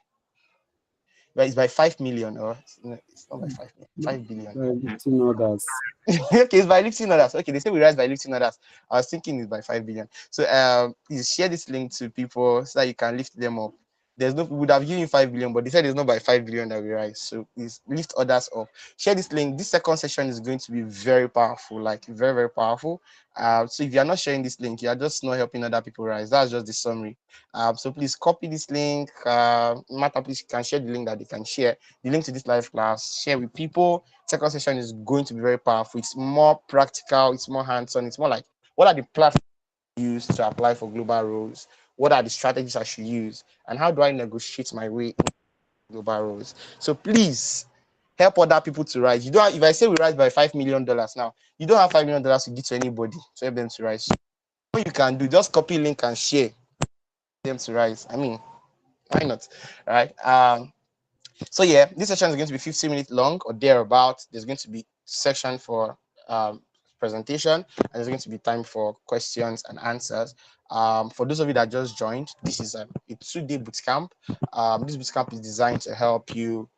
it's by 5 million, or it's not by 5 million, 5 billion. Lifting others. Okay, it's by lifting others. Okay, they say we rise by lifting others. I was thinking it's by 5 billion. So please share this link to people so that you can lift them up. there's no, we would have given you 5 billion, but they said it's not by 5 billion that we rise. So please lift others up. Share this link. This second session is going to be very powerful, like very, very powerful. So if you are not sharing this link, you are just not helping other people rise. That's just the summary. So please copy this link. Matter, please can share the link that they can share. The link to this live class, share with people. Second session is going to be very powerful. It's more practical, it's more hands-on, it's more like what are the platforms use to apply for global roles? What are the strategies I should use? And how do I negotiate my way in global roles? So please help other people to rise. You don't have, if I say we rise by $5 million now, you don't have $5 million to give to anybody to help them to rise. So what you can do, just copy link and share them to rise. I mean, why not? All right. So yeah, this session is going to be 15 minutes long or thereabout. There's going to be section for presentation, and there's going to be time for questions and answers. For those of you that just joined, this is a 2-day bootcamp. This bootcamp is designed to help you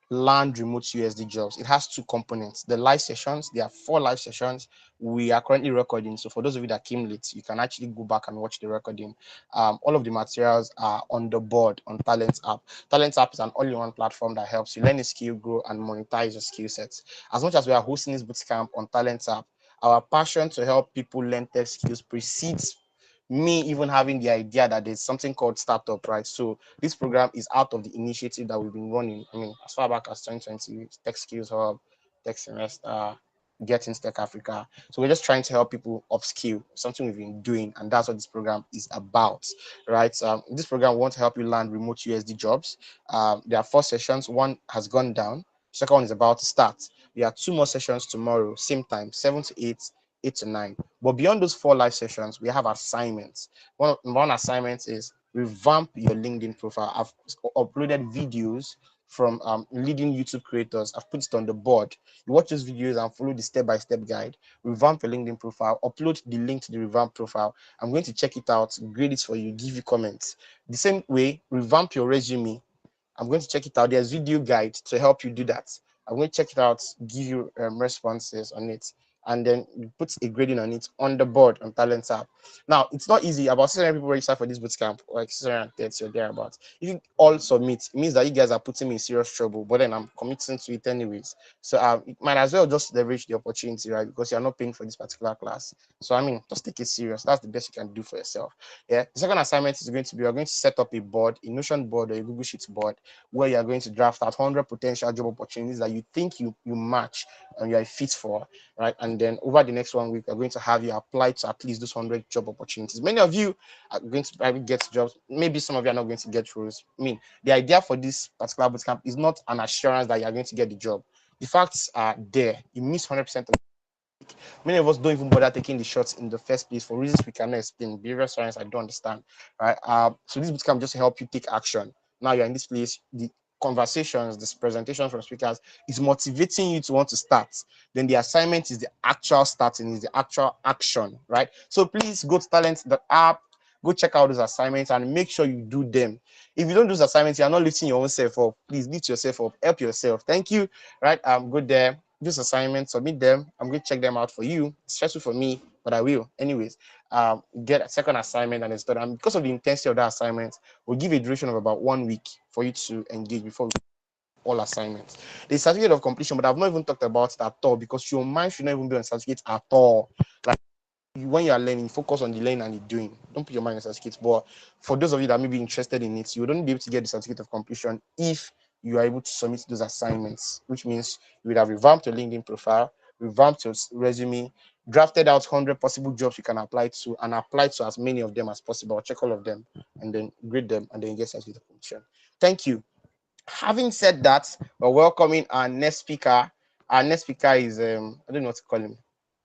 land remote USD jobs. It has two components. The live sessions, there are 4 live sessions we are currently recording. So for those of you that came late, you can actually go back and watch the recording. All of the materials are on the board on Talent app. Talent app is an all-in-one platform that helps you learn a skill, grow, and monetize your skill sets. As much as we are hosting this bootcamp on Talent app, our passion to help people learn tech skills precedes me even having the idea that there's something called startup, right? So this program is out of the initiative that we've been running. I mean, as far back as 2020, Tech Skills Hub, Tech Semester, Getting Tech Africa. So we're just trying to help people upskill, something we've been doing, and that's what this program is about, right? This program wants to help you land remote USD jobs. There are 4 sessions. One has gone down. Second one is about to start. There are 2 more sessions tomorrow, same time, 7 to 8, 8 to 9. But beyond those 4 live sessions, we have assignments. One assignment is revamp your LinkedIn profile. I've uploaded videos from leading YouTube creators. I've put it on the board. You watch those videos and follow the step-by-step guide. Revamp your LinkedIn profile. Upload the link to the revamp profile. I'm going to check it out, grade it for you, give you comments. The same way, revamp your resume. I'm going to check it out. There's video guide to help you do that. I'm going to check it out, give you responses on it, and then you put a grading on it on the board on Talent app. Now, it's not easy. About 600 people register for this bootcamp, like 630 or thereabouts. If you all submit, it means that you guys are putting me in serious trouble, but then I'm committing to it anyways. So it might as well just leverage the opportunity, right? Because you're not paying for this particular class. So, I mean, just take it serious. That's the best you can do for yourself. Yeah. The second assignment is going to be, we're going to set up a board, a Notion board or a Google Sheets board, where you are going to draft out 100 potential job opportunities that you think you match and you are fit for, right? And then over the next 1 week, we're going to have you apply to at least those 100 job opportunities. Many of you are going to probably get jobs. Maybe some of you are not going to get roles. I mean, the idea for this particular bootcamp is not an assurance that you are going to get the job. The facts are there. You miss 100% of. Many of us don't even bother taking the shots in the first place for reasons we cannot explain. Behavioral science, I don't understand, right? So this bootcamp just help you take action. Now you're in this place. The conversations, this presentation from speakers is motivating you to want to start. Then the assignment is the actual starting, is the actual action, right? So please go to talent.app, go check out those assignments and make sure you do them. If you don't do those assignments, you're not lifting your own self up. Please lift yourself up, help yourself. Thank you, right? Go there, these assignments, submit them. I'm going to check them out for you. It's stressful for me, but I will. Anyways, get a second assignment and it's done. And because of the intensity of that assignment, we'll give a duration of about 1 week for you to engage before we all assignments. The certificate of completion, but I've not even talked about it at all because your mind should not even be on certificate at all. Like when you are learning, focus on the learning and the doing. Don't put your mind on certificates. But for those of you that may be interested in it, you wouldn't be able to get the certificate of completion if you are able to submit those assignments, which means you would have revamped your LinkedIn profile, revamped your resume, drafted out 100 possible jobs you can apply to, and apply to as many of them as possible. Check all of them and then grade them, and then get certificate of completion. Thank you. Having said that, we're welcoming our next speaker. Our next speaker is I don't know what to call him.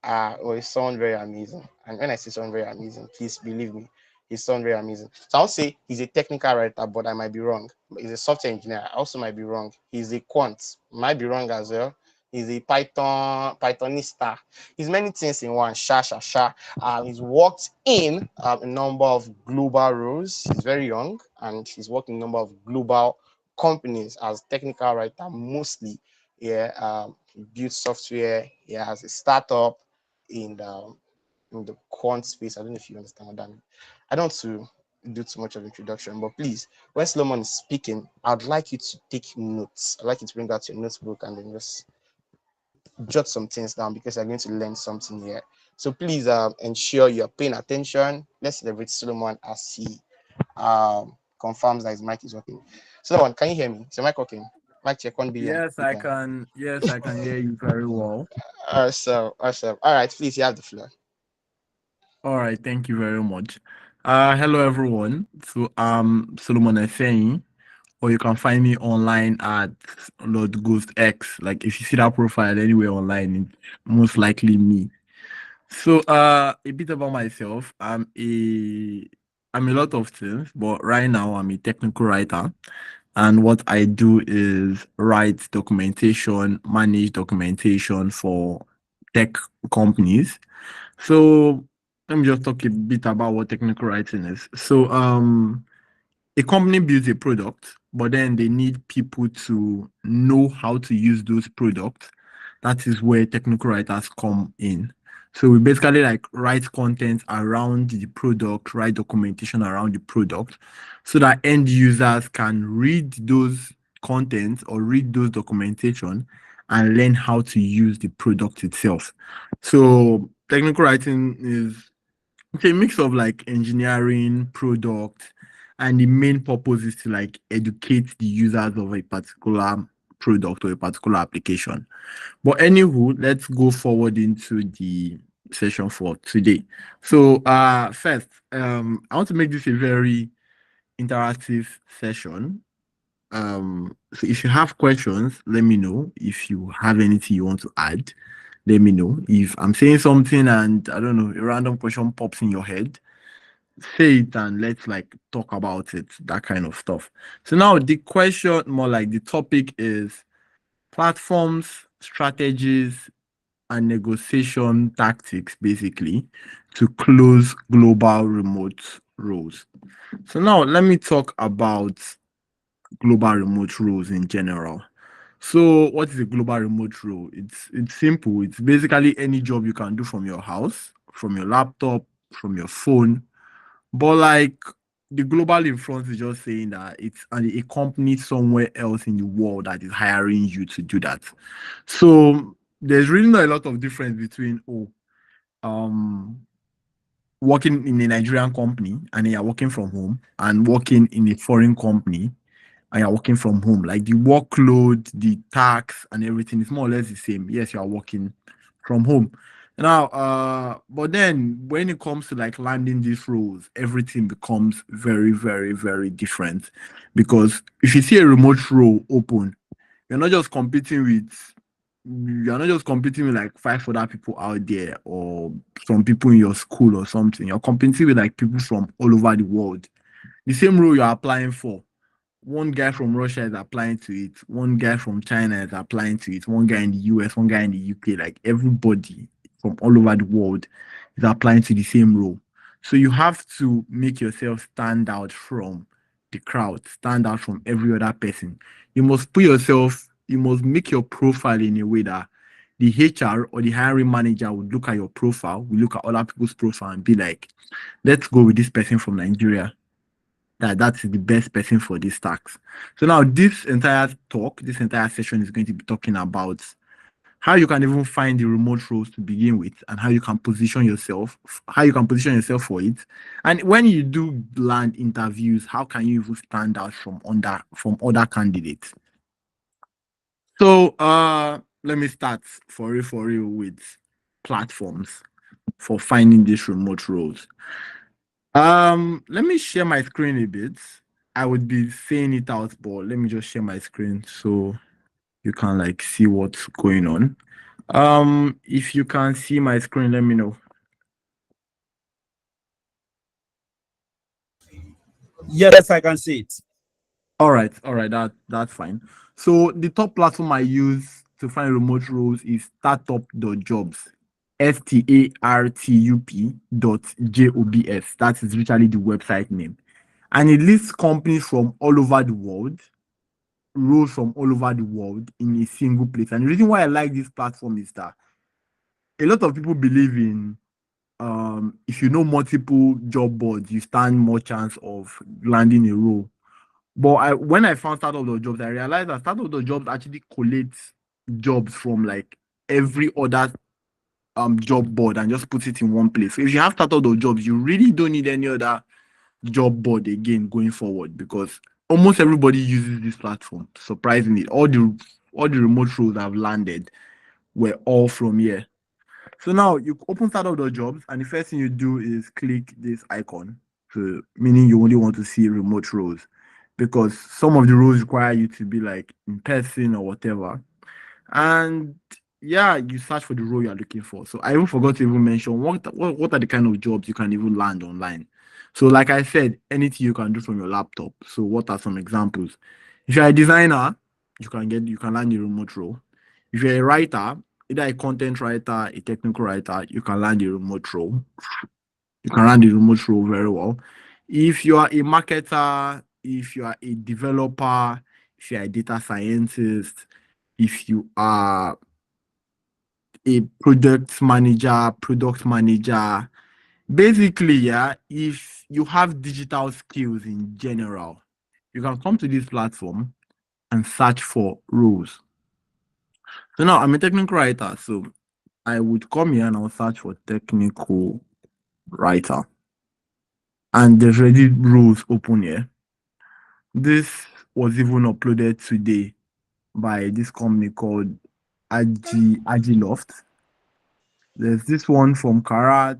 Well, he's someone very amazing. And when I say someone very amazing, please believe me, he's someone very amazing. So I'll say he's a technical writer, but I might be wrong. He's a software engineer. I also might be wrong. He's a quant, might be wrong as well. He's a Pythonista. He's many things in one. Sha sha sha. He's worked in a number of global roles. He's very young and he's worked in a number of global companies as technical writer mostly. Yeah, he builds software. He has a startup in the quant space. I don't know if you understand what that means. I don't to do too much of introduction. But please, when Solomon is speaking, I'd like you to take notes. I'd like you to bring out your notebook and then just jot some things down because you're going to learn something here. So please ensure you're paying attention. Let's celebrate Solomon as he confirms that his mic is working. Solomon, can you hear me? Is your mic working? Mic check 1 billion. Yes, I can. Yes, I can hear you very well. Awesome, awesome. All right, please, you have the floor. All right, thank you very much. Hello everyone. So Solomon Efeyin, or you can find me online at Lord Ghost X. Like if you see that profile anywhere online, it's most likely me. So a bit about myself. I'm a lot of things, but right now I'm a technical writer. And what I do is write documentation, manage documentation for tech companies. So let me just talk a bit about what technical writing is. So a company builds a product, but then they need people to know how to use those products. That is where technical writers come in. So we basically like write content around the product, write documentation around the product, so that end users can read those content or read those documentation and learn how to use the product itself. So technical writing is it's a mix of like engineering, product, and the main purpose is to like educate the users of a particular product or a particular application. But anywho, let's go forward into the session for today. So first, I want to make this a very interactive session. So if you have questions, let me know. If you have anything you want to add, let me know. If I'm saying something and I don't know, a random question pops in your head, say it and let's like talk about it, that kind of stuff. So now the question, more like the topic is platforms, strategies, and negotiation tactics basically to close global remote roles. So now let me talk about global remote roles in general. So what is a global remote role? It's simple. It's basically any job you can do from your house, from your laptop, from your phone. But like the global in front is just saying that it's a company somewhere else in the world that is hiring you to do that. So there's really not a lot of difference between um working in a Nigerian company and you're working from home and working in a foreign company and you're working from home. Like the workload, the tax, and everything is more or less the same. Yes, you are working from home. Now, but then when it comes to like landing these roles, everything becomes very, very, very different. Because if you see a remote role open, you're not just competing with you're not just competing with like five other people out there or some people in your school or something. You're competing with like people from all over the world. The same role you're applying for, one guy from Russia is applying to it, one guy from China is applying to it, one guy in the US, one guy in the UK, like everybody from all over the world is applying to the same role. So you have to make yourself stand out from the crowd, stand out from every other person. You must make your profile in a way that the HR or the hiring manager would look at your profile, will look at other people's profile and be like, let's go with this person from Nigeria that's the best person for this tax. So now this entire session is going to be talking about how you can even find the remote roles to begin with and how you can position yourself for it. And when you do land interviews, how can you even stand out from other candidates? So let me start for real with platforms for finding these remote roles. Let me share my screen a bit. I would be saying it out, but let me just share my screen so you can like see what's going on. If you can see my screen, let me know. Yes, I can see it. All right, that's fine. So the top platform I use to find remote roles is startup.jobs. startup.jobs. That is literally the website name. And it lists companies from all over the world, roles from all over the world in a single place. And the reason why I like this platform is that a lot of people believe in if you know multiple job boards, you stand more chance of landing a role. But when I found start-up.jobs, I realized that start-up.jobs actually collates jobs from like every other job board and just puts it in one place. So if you have start-up.jobs, you really don't need any other job board again going forward, because almost everybody uses this platform. Surprisingly, all the remote roles I've landed were all from here. So now you open startup.jobs, and the first thing you do is click this icon. So meaning you only want to see remote roles, because some of the roles require you to be like in person or whatever. And yeah, you search for the role you're looking for. So I even forgot to even mention what are the kind of jobs you can even land online. So like I said, anything you can do from your laptop. So what are some examples? If you're a designer, you can land a remote role. If you're a writer, either a content writer, a technical writer, you can land a remote role. You can land the remote role very well. If you are a marketer, if you are a developer, if you are a data scientist, if you are a product manager, basically, yeah, if you have digital skills in general, you can come to this platform and search for roles. So now I'm a technical writer, so I would come here and I'll search for technical writer. And there's already roles open here. This was even uploaded today by this company called Agiloft. There's this one from Karat.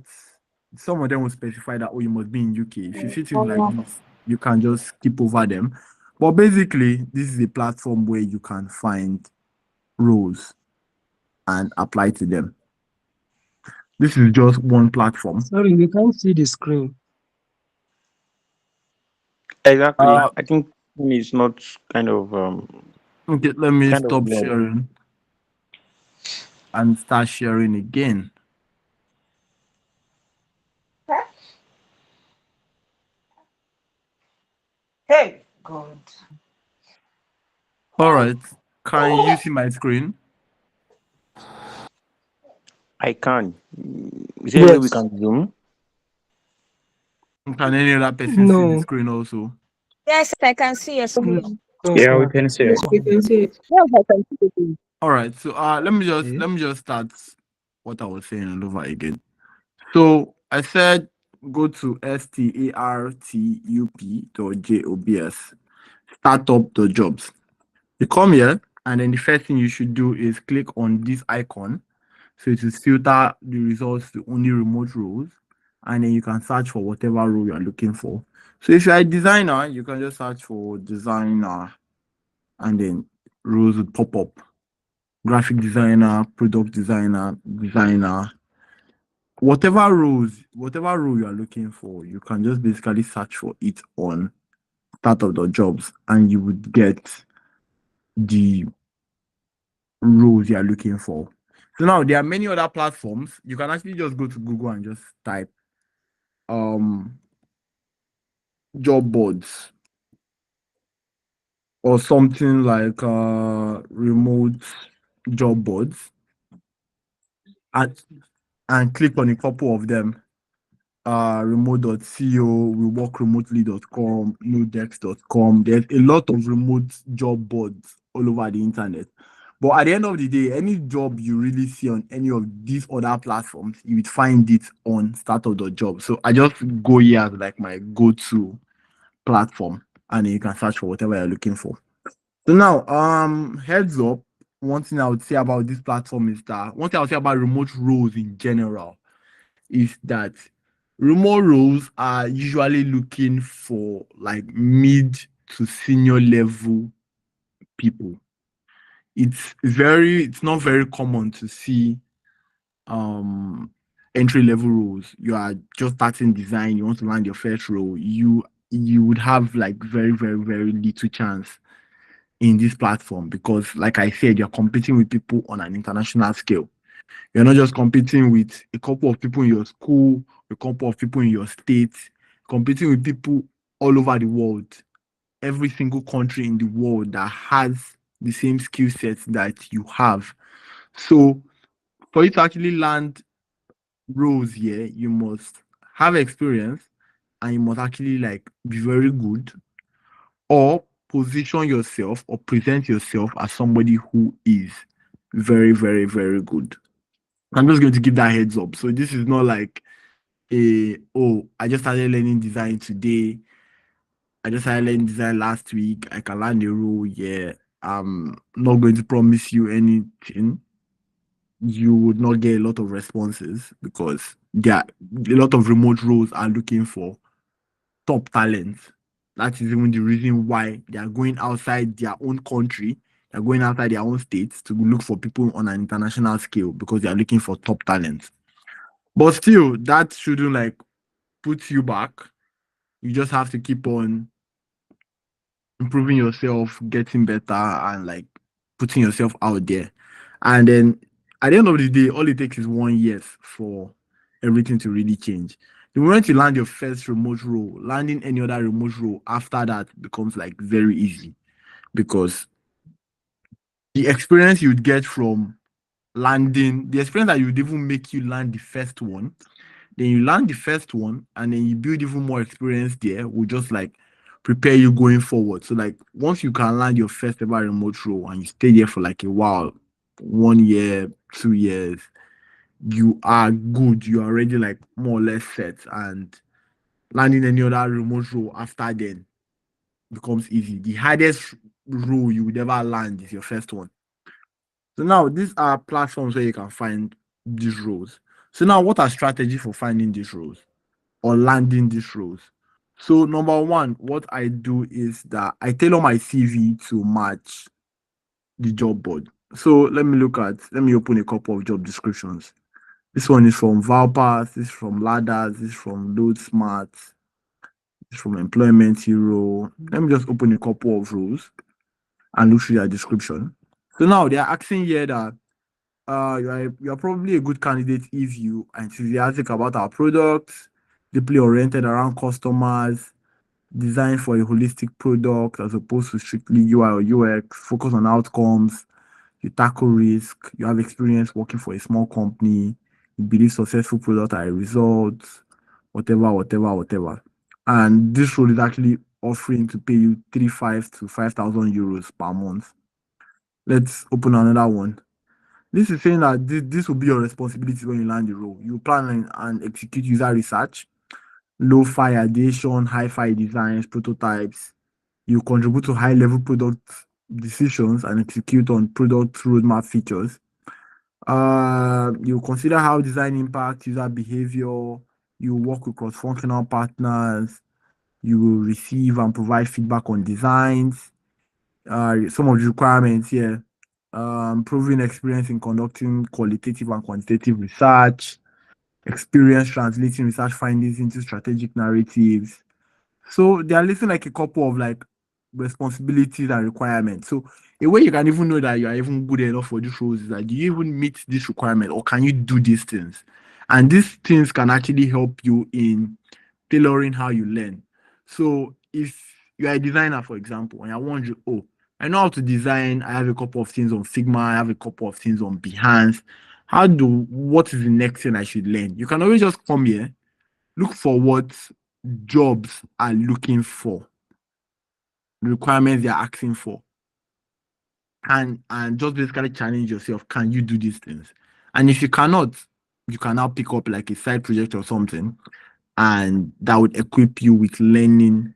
Some of them will specify that, oh, you must be in UK. If you see things like this, you can just skip over them. But basically, this is a platform where you can find roles and apply to them. This is just one platform. Sorry, we can't see the screen. Exactly. Uh, I think it's not kind of okay, let me kind of stop blurred. sharing and start sharing again. Hey, God. All right. Can you see my screen? I can. Is there a way we Yes. can zoom? Can any other person see the No. screen also? Yes, I can see your No. screen. No, Yeah, we sir. can see Yes, it. we can see it. Yes, I can see it. All right. So Okay. let me just start what I was saying all over again. So I said go to startup.jobs, startup.jobs. You come here, and then the first thing you should do is click on this icon. So it will filter the results to only remote roles, and then you can search for whatever role you are looking for. So if you're a designer, you can just search for designer, and then roles would pop up. Graphic designer, product designer, designer, whatever role you are looking for, you can just basically search for it on startup.jobs, and you would get the roles you are looking for. So now there are many other platforms. You can actually just go to Google and just type um job boards or something like remote job boards, and click on a couple of them. Remote.co, weworkremotely.com, nodex.com. There's a lot of remote job boards all over the internet. But at the end of the day, any job you really see on any of these other platforms, you would find it on startup.job. So I just go here as like my go-to platform, and then you can search for whatever you're looking for. So now, heads up, one thing I would say about this platform is that one thing I would say about remote roles in general is that remote roles are usually looking for like mid to senior level people. It's not very common to see um entry level roles. You are just starting design, you want to land your first role, you would have like very, very, very little chance in this platform, because like I said, you're competing with people on an international scale. You're not just competing with a couple of people in your school, a couple of people in your state, competing with people all over the world, every single country in the world that has the same skill sets that you have. So for you to actually land roles here, you must have experience and you must actually like be very good, or position yourself or present yourself as somebody who is very, very, very good. I'm just going to give that heads up. So this is not like I just started learning design today. I just started learning design last week. I can learn the role. Yeah. I'm not going to promise you anything. You would not get a lot of responses because there are a lot of remote roles are looking for top talents. That is even the reason why they are going outside their own country, they're going outside their own states to look for people on an international scale because they are looking for top talents. But still, that shouldn't like put you back. You just have to keep on improving yourself, getting better, and like putting yourself out there. And then at the end of the day, all it takes is 1 year for everything to really change. The moment you land your first remote role, landing any other remote role after that becomes like very easy because the experience you'd get from landing, the experience that would even make you land the first one, then you land the first one and then you build even more experience there will just like prepare you going forward. So like once you can land your first ever remote role and you stay there for like a while, 1 year, 2 years, you are good. You are already like more or less set, and landing any other remote role after then becomes easy. The hardest role you would ever land is your first one. So now these are platforms where you can find these roles. So now what are strategy for finding these roles or landing these roles? So number one, what I do is that I tailor my CV to match the job board. So let me open a couple of job descriptions. This one is from Valpass, this is from Ladders, this is from Load Smart, this is from Employment Hero. Let me just open a couple of roles and look through their description. So now they are asking here that you're probably a good candidate if you are enthusiastic about our products, deeply oriented around customers, designed for a holistic product as opposed to strictly UI or UX, focus on outcomes, you tackle risk, you have experience working for a small company, you believe successful products are a result, whatever, whatever, whatever. And this role is actually offering to pay you 3,500 to 5,000 euros per month. Let's open another one. This is saying that this will be your responsibility when you land the role. You plan and execute user research, low-fi ideation, hi-fi designs, prototypes. You contribute to high-level product decisions and execute on product roadmap features. You consider how design impacts user behavior. You work with cross-functional partners. You will receive and provide feedback on designs. Some of the requirements here: proven experience in conducting qualitative and quantitative research, experience translating research findings into strategic narratives. So they are listing like a couple of like responsibilities and requirements. So a way you can even know that you are even good enough for these roles is that do you even meet this requirement or can you do these things? And these things can actually help you in tailoring how you learn. So if you are a designer, for example, and I want you, oh, I know how to design. I have a couple of things on Figma. I have a couple of things on Behance. What is the next thing I should learn? You can always just come here, look for what jobs are looking for, the requirements they are asking for, and just basically challenge yourself. Can you do these things? And if you cannot, you can now pick up like a side project or something, and that would equip you with learning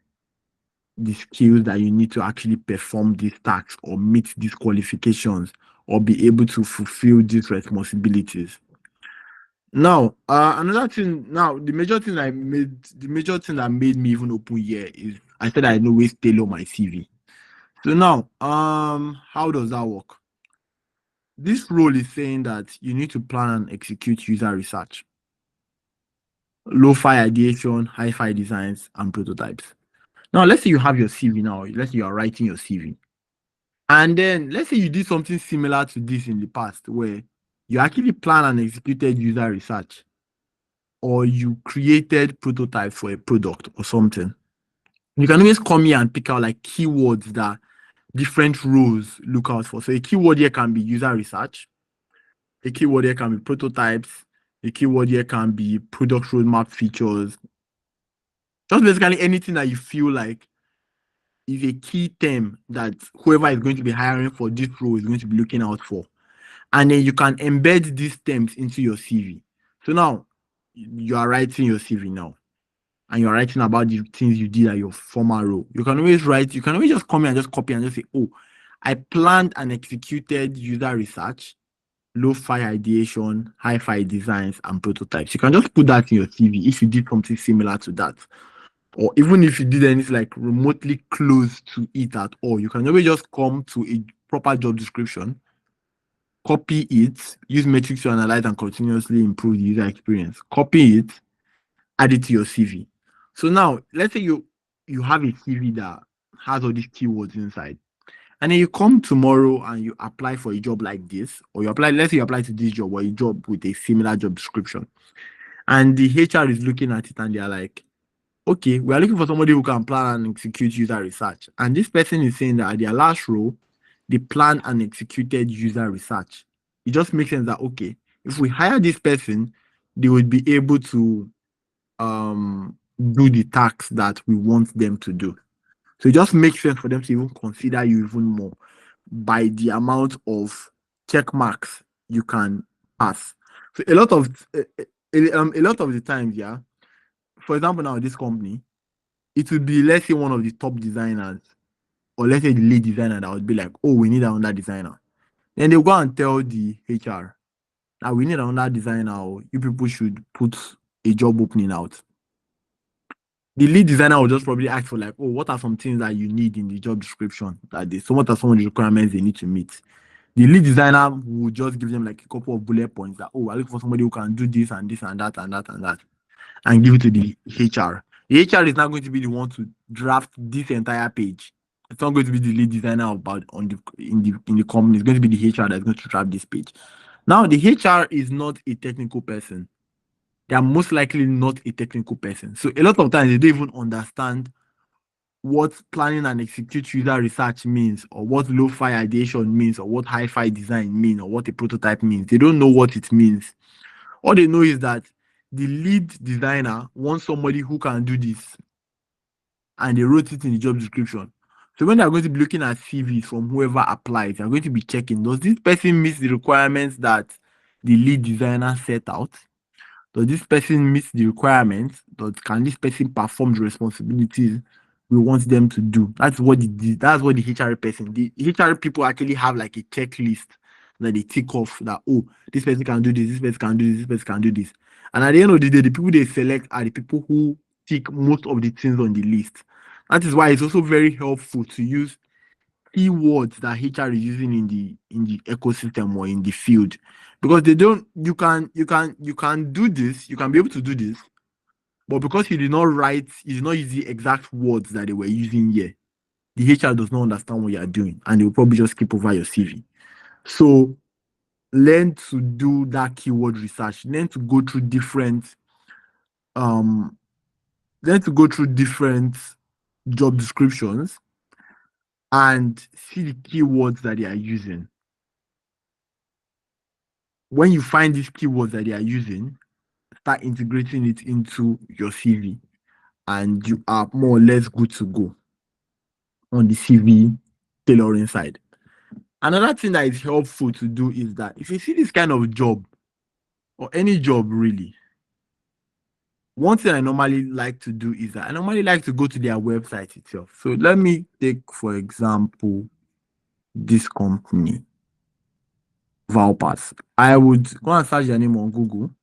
the skills that you need to actually perform these tasks or meet these qualifications or be able to fulfill these responsibilities. Now, another thing. Now, the major thing that made me even open here is I said I always tailor my CV. So now, how does that work? This role is saying that you need to plan and execute user research, low-fi ideation, hi-fi designs, and prototypes. Now, let's say you have your CV now. Let's say you are writing your CV. And then let's say you did something similar to this in the past where you actually plan and executed user research or you created prototypes for a product or something. You can always come here and pick out like keywords that different roles look out for. So a keyword here can be user research, a keyword here can be prototypes, The keyword here can be product roadmap features, just basically anything that you feel like is a key term that whoever is going to be hiring for this role is going to be looking out for. And then you can embed these terms into your CV. So now you are writing your CV now, and you're writing about the things you did at your former role. You can always write, you can always just come here and just copy and just say, oh, I planned and executed user research, low-fi ideation, hi-fi designs, and prototypes. You can just put that in your CV if you did something similar to that. Or even if you did anything like remotely close to it at all, you can always just come to a proper job description, copy it, use metrics to analyze and continuously improve the user experience. Copy it, add it to your CV. So now, let's say you have a CV that has all these keywords inside, and then you come tomorrow and you apply for a job like this, or you apply, let's say you apply to this job or a job with a similar job description, and the HR is looking at it and they're like, okay, we are looking for somebody who can plan and execute user research. And this person is saying that at their last role, they planned and executed user research. It just makes sense that, okay, if we hire this person, they would be able to do the tasks that we want them to do. So it just makes sense for them to even consider you even more by the amount of check marks you can pass. So a lot of the times, yeah. For example, now this company, it would be, let's say, one of the top designers, or let's say the lead designer that would be like, oh, we need another designer. Then they'll go and tell the HR, now we need another designer, or you people should put a job opening out. The lead designer will just probably ask for like, oh, what are some things that you need in the job description that they, so what are some of the requirements they need to meet? The lead designer will just give them like a couple of bullet points that, oh, I look for somebody who can do this and this and that and that and that, and give it to the HR. The HR is not going to be the one to draft this entire page. It's not going to be the lead designer about on the in the company. It's going to be the HR that's going to draft this page. Now, the HR is not a technical person. They are most likely not a technical person. So a lot of times they don't even understand what planning and execute user research means, or what low-fi ideation means, or what hi-fi design means, or what a prototype means. They don't know what it means. All they know is that the lead designer wants somebody who can do this, and they wrote it in the job description. So when they're going to be looking at CVs from whoever applies, they're going to be checking, does this person meet the requirements that the lead designer set out? Does this person meet the requirements? Can this person perform the responsibilities we want them to do? That's what the HR person. The HR people actually have like a checklist that they tick off that, oh, this person can do this person can do this person can do this. And at the end of the day, the people they select are the people who tick most of the things on the list. That is why it's also very helpful to use keywords that HR is using in the ecosystem or in the field, because they don't, you can do this, you can be able to do this, but because you did not use the exact words that they were using here, the HR does not understand what you are doing, and they will probably just skip over your CV. So learn to do that keyword research, um learn to go through different job descriptions and see the keywords that they are using. When you find these keywords that they are using, start integrating it into your CV, and you are more or less good to go on the CV tailoring side. Another thing that is helpful to do is that if you see this kind of job, or any job really, one thing I normally like to do is that I normally like to go to their website itself. So let me take, for example, this company, Valpass. I would go and search their name on Google.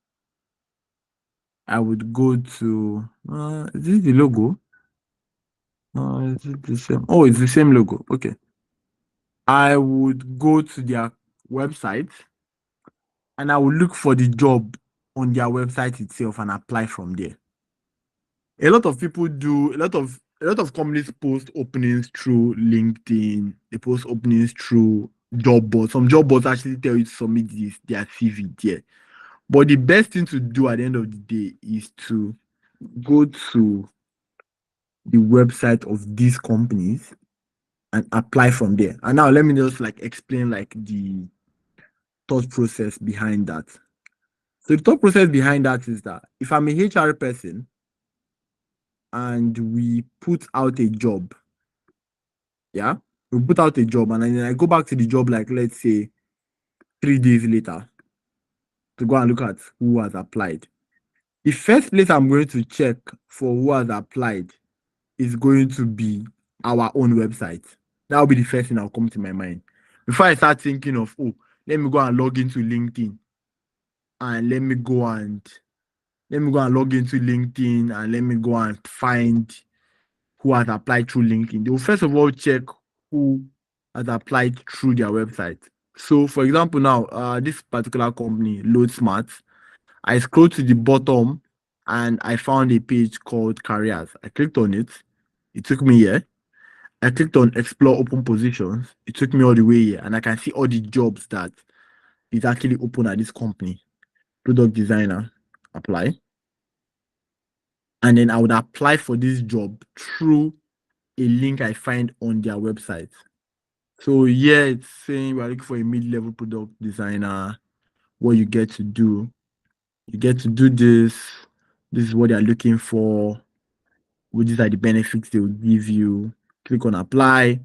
I would go to, is this the logo? Is it the same? Oh, it's the same logo. Okay. I would go to their website and I would look for the job on their website itself and apply from there. A lot of people do, a lot of companies post openings through LinkedIn, they post openings through job boards. Some job boards actually tell you to submit their CV there. But the best thing to do at the end of the day is to go to the website of these companies and apply from there. And now let me just like explain like the thought process behind that. So the thought process behind that is that if I'm a HR person and we put out a job, yeah, we put out a job and then I go back to the job, like let's say 3 days later to go and look at who has applied. The first place I'm going to check for who has applied is going to be our own website. That will be the first thing that'll come to my mind. Before I start thinking of, oh, let me go and log into LinkedIn and let me go and log into LinkedIn and let me go and find who has applied through LinkedIn. They will first of all check who has applied through their website. So, for example, now this particular company, Load Smart, I scrolled to the bottom and I found a page called Careers. I clicked on it. It took me here. I clicked on Explore Open Positions. It took me all the way here, and I can see all the jobs that is actually open at this company. Product designer, apply. And then I would apply for this job through a link I find on their website. So yeah, it's saying we're looking for a mid-level product designer. What you get to do, you get to do this. This is what they're looking for. These are the benefits they will give you. Click on apply.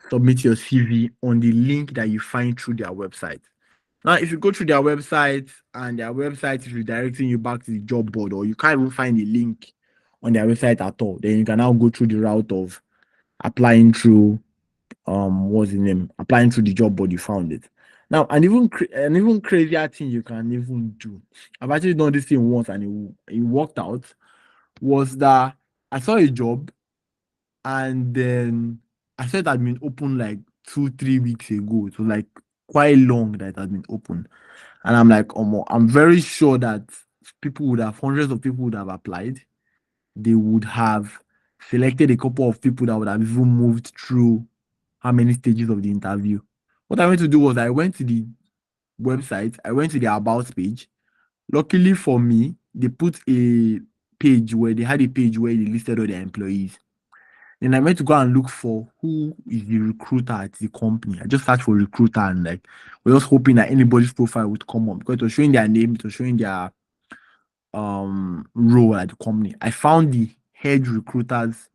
Submit your CV on the link that you find through their website. Now, if you go through their website and their website is redirecting you back to the job board, or you can't even find a link on their website at all, then you can now go through the route of applying through what's the name? Applying through the job board, you found it. Now, an even crazier thing you can even do. I've actually done this thing once and it worked out. Was that I saw a job and then I saw it had been open like 2, 3 weeks ago. It was like quite long that it had been open. And I'm like, I'm very sure that hundreds of people would have applied. They would have selected a couple of people that would have even moved through how many stages of the interview. What I went to do was I went to the website, I went to the about page. Luckily for me, they put a page where they had a page where they listed all their employees. Then I went to go and look for who is the recruiter at the company. I just searched for recruiter and like we're just hoping that anybody's profile would come up because it was showing their name, it was showing their role at the company. I found the head recruiter's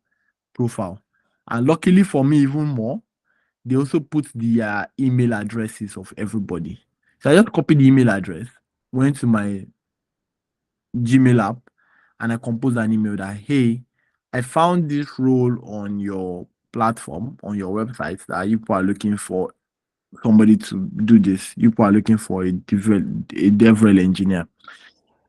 profile. And luckily for me, even more, they also put the email addresses of everybody. So I just copied the email address, went to my Gmail app, and I composed an email that, hey, I found this role on your platform, on your website, that you people are looking for somebody to do this. You people are looking for a DevRel engineer.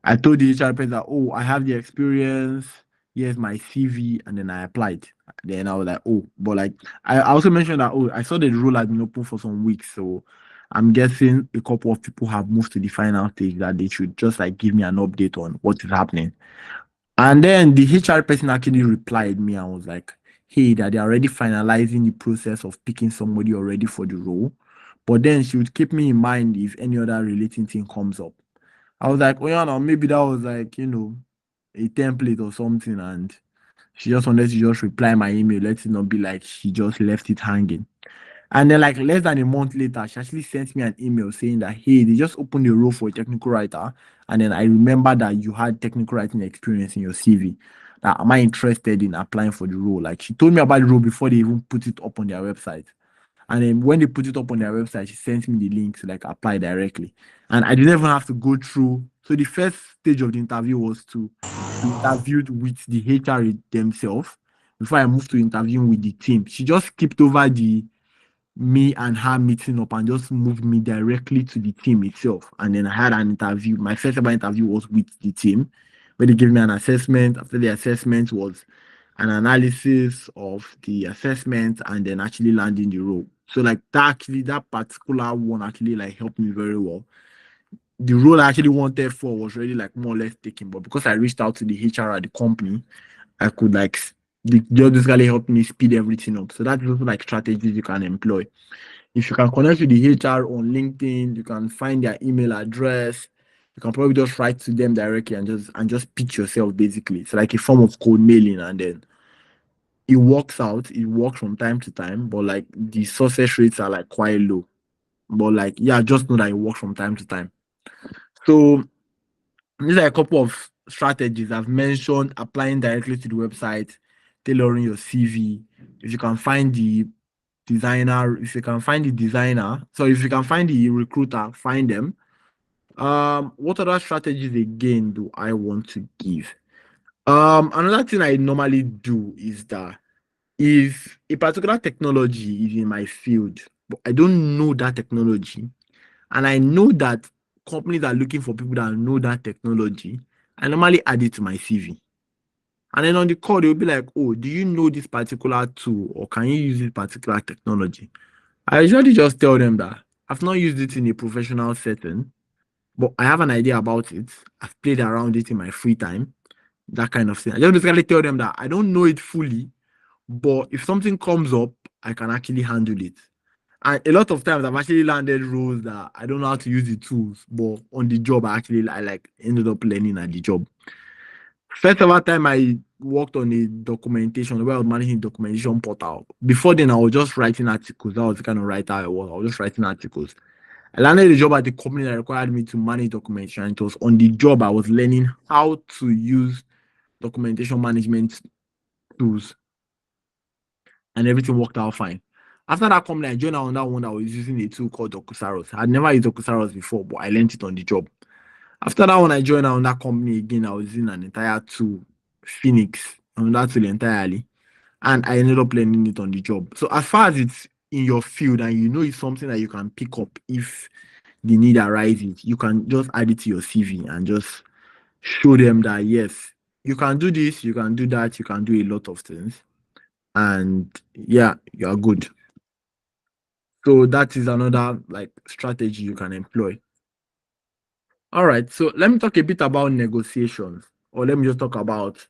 I told the HR person that, oh, I have the experience. Here's my CV, and then I applied. Then I was like, oh, but like I also mentioned that, oh, I saw the role had been open for some weeks, so I'm guessing a couple of people have moved to the final stage that they should just like give me an update on what is happening. And then the HR person actually replied me and was like, hey, that they're already finalizing the process of picking somebody already for the role. But then she would keep me in mind if any other relating thing comes up. I was like, oh yeah, no, maybe that was like, a template or something, and she just wanted to just reply my email, let it not be like she just left it hanging. And then like less than a month later, she actually sent me an email saying that hey, they just opened a role for a technical writer. And then I remember that you had technical writing experience in your CV. That am I interested in applying for the role? Like she told me about the role before they even put it up on their website. And then when they put it up on their website, she sent me the link to like apply directly. And I didn't even have to go through. So the first stage of the interview was to be interviewed with the HR themselves before I moved to interviewing with the team. She just skipped over the me and her meeting up and just moved me directly to the team itself. And then I had an interview. My first ever interview was with the team, where they gave me an assessment. After the assessment was an analysis of the assessment and then actually landing the role. So like that particular one actually like helped me very well. The role I actually wanted for was really like more or less taken, but because I reached out to the HR at the company, I could like the job basically helped me speed everything up. So that's also like strategies you can employ. If you can connect with the HR on LinkedIn, you can find their email address. You can probably just write to them directly and just pitch yourself basically. It's like a form of code mailing, and then it works out. It works from time to time, but like the success rates are like quite low. But like yeah, just know that it works from time to time. So these are a couple of strategies I've mentioned: applying directly to the website, tailoring your CV. If you can find the designer, if you can find the designer, so if you can find the recruiter, find them. What other strategies again do I want to give? Another thing I normally do is that if a particular technology is in my field, but I don't know that technology, and I know that companies are looking for people that know that technology, I normally add it to my CV. And then on the call, they'll be like, "Oh, do you know this particular tool, or can you use this particular technology?" I usually just tell them that I've not used it in a professional setting, but I have an idea about it. I've played around it in my free time, that kind of thing. I just basically tell them that I don't know it fully, but if something comes up, I can actually handle it. And a lot of times I've actually landed roles that I don't know how to use the tools, but on the job I like ended up learning at the job. First ever time I worked on a documentation where I was managing documentation portal. Before then, I was just writing articles. That was the kind of writer I was. I was just writing articles. I landed a job at the company that required me to manage documentation. It was on the job I was learning how to use documentation management tools, and everything worked out fine. After that company, I joined another one that was using a tool called Docusaros. I had never used Docusaros before, but I learned it on the job. After that one, I joined another company again. I was using an entire tool, Phoenix, on that tool entirely, and I ended up learning it on the job. So as far as it's in your field and you know it's something that you can pick up if the need arises, you can just add it to your CV and just show them that yes, you can do this, you can do that, you can do a lot of things, and yeah, you are good. So that is another like strategy you can employ. All right, so let me talk a bit about negotiations, or let me just talk about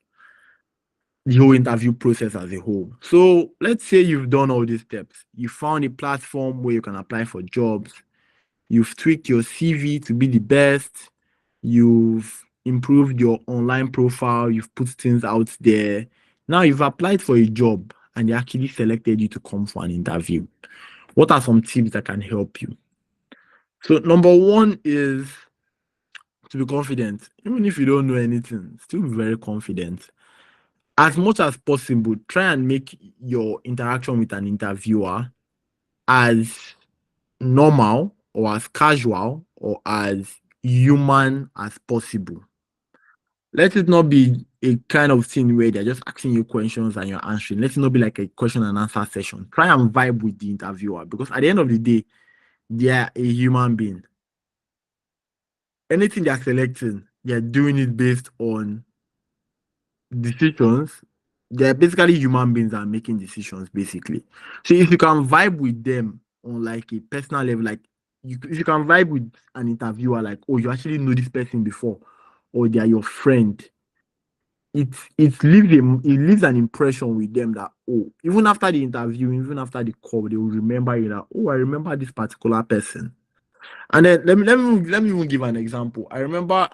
the whole interview process as a whole. So let's say you've done all these steps. You found a platform where you can apply for jobs. You've tweaked your CV to be the best. You've improved your online profile. You've put things out there. Now you've applied for a job and they actually selected you to come for an interview. What are some tips that can help you? So number one is to be confident. Even if you don't know anything, still be very confident. As much as possible, try and make your interaction with an interviewer as normal or as casual or as human as possible. Let it not be a kind of thing where they're just asking you questions and you're answering. Let it not be like a question and answer session. Try and vibe with the interviewer, because at the end of the day, they are a human being. Anything they're selecting, they're doing it based on decisions. They're basically human beings that are making decisions, basically. So if you can vibe with them on like a personal level, like if you can vibe with an interviewer, like, oh, you actually know this person before, or they are your friend, it it leaves an impression with them that, oh, even after the interview, even after the call, they will remember you that, oh, I remember this particular person. And then let me even give an example. I remember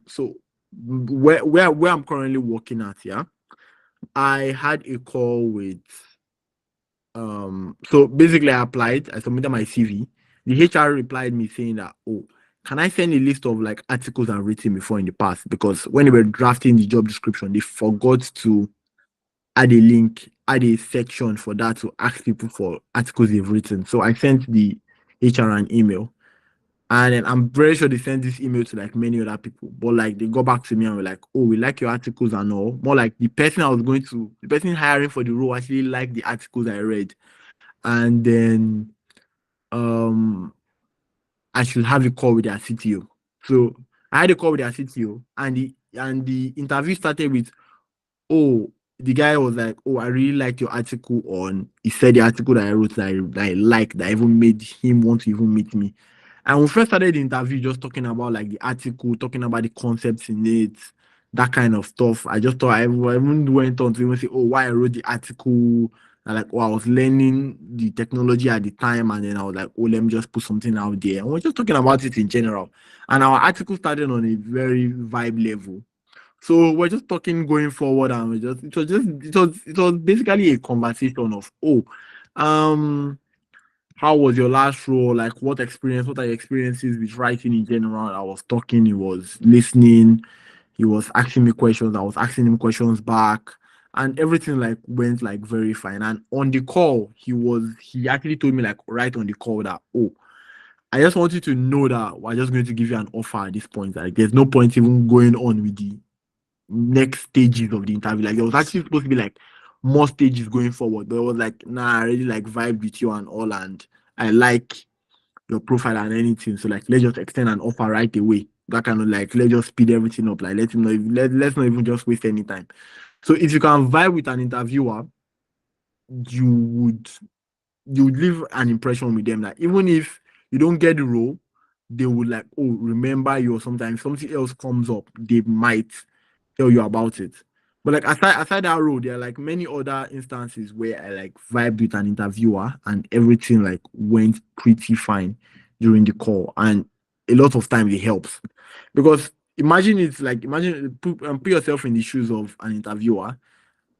so where I'm currently working at, yeah, I had a call with so basically I applied, I submitted my CV. The HR replied me saying that, oh, can I send a list of like articles I've written before in the past? Because when they were drafting the job description, they forgot to add a link, add a section for that to ask people for articles they've written. So I sent the HR an email. And then I'm very sure they sent this email to like many other people, but like they got back to me and were like, "Oh, we like your articles and all." More like the person hiring for the role actually liked the articles I read, and then um, I should have a call with their CTO. So I had a call with their CTO, and the interview started with, "Oh." The guy was like, "Oh, I really liked your article on." He said the article that I wrote that I liked, that even made him want to even meet me. And we first started the interview just talking about like the article, talking about the concepts in it, that kind of stuff. I just thought I even went on to even say, oh, why I wrote the article. And like, oh, I was learning the technology at the time. And then I was like, oh, let me just put something out there. And we're just talking about it in general. And our article started on a very vibe level. So we're just talking going forward, and it was basically a conversation of, oh, um how was your last role? Like, what experience? What are your experiences with writing in general? I was talking, he was listening, he was asking me questions, I was asking him questions back, and everything like went like very fine. And on the call, he actually told me like right on the call that, oh, I just want you to know that we're just going to give you an offer at this point. Like, there's no point even going on with the next stages of the interview. Like, there was actually supposed to be like more stages going forward, but it was like, nah, I really like vibe with you and all, and I like your profile and anything. So like, let's just extend an offer right away. That kind of like, let's just speed everything up. Like, let him know. Let's not even just waste any time. So if you can vibe with an interviewer, you would you would leave an impression with them that even if you don't get the role, they would like, oh, remember you, or sometimes something else comes up, they might tell you about it. But like aside that role, there are like many other instances where I like vibed with an interviewer and everything like went pretty fine during the call. And a lot of time it helps. Because imagine put yourself in the shoes of an interviewer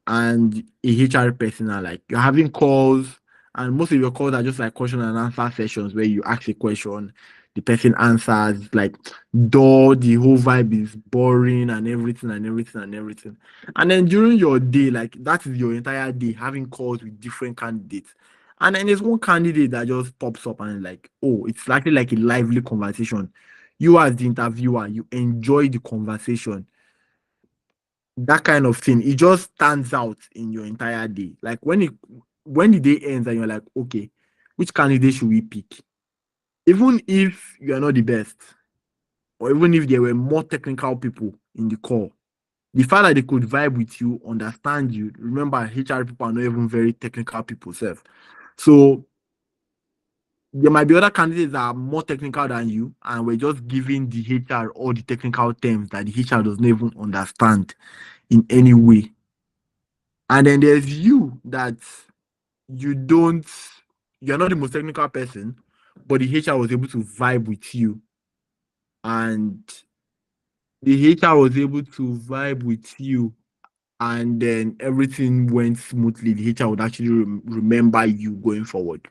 and a HR person are like you're having calls, and most of your calls are just like question and answer sessions where you ask a question, the person answers, like though the whole vibe is boring and everything and everything and everything. And then during your day, like that is your entire day having calls with different candidates. And then there's one candidate that just pops up and like, oh, it's likely like a lively conversation. You as the interviewer, you enjoy the conversation, that kind of thing, it just stands out in your entire day. Like when the day ends and you're like, okay, which candidate should we pick? Even if you are not the best, or even if there were more technical people in the call, the fact that they could vibe with you, understand you. Remember, HR people are not even very technical people, self. So there might be other candidates that are more technical than you, and we're just giving the HR all the technical terms that the HR does not even understand in any way. And then there's you that you don't, you're not the most technical person, but the HR was able to vibe with you. And the HR was able to vibe with you. And then everything went smoothly. The HR would actually remember you going forward.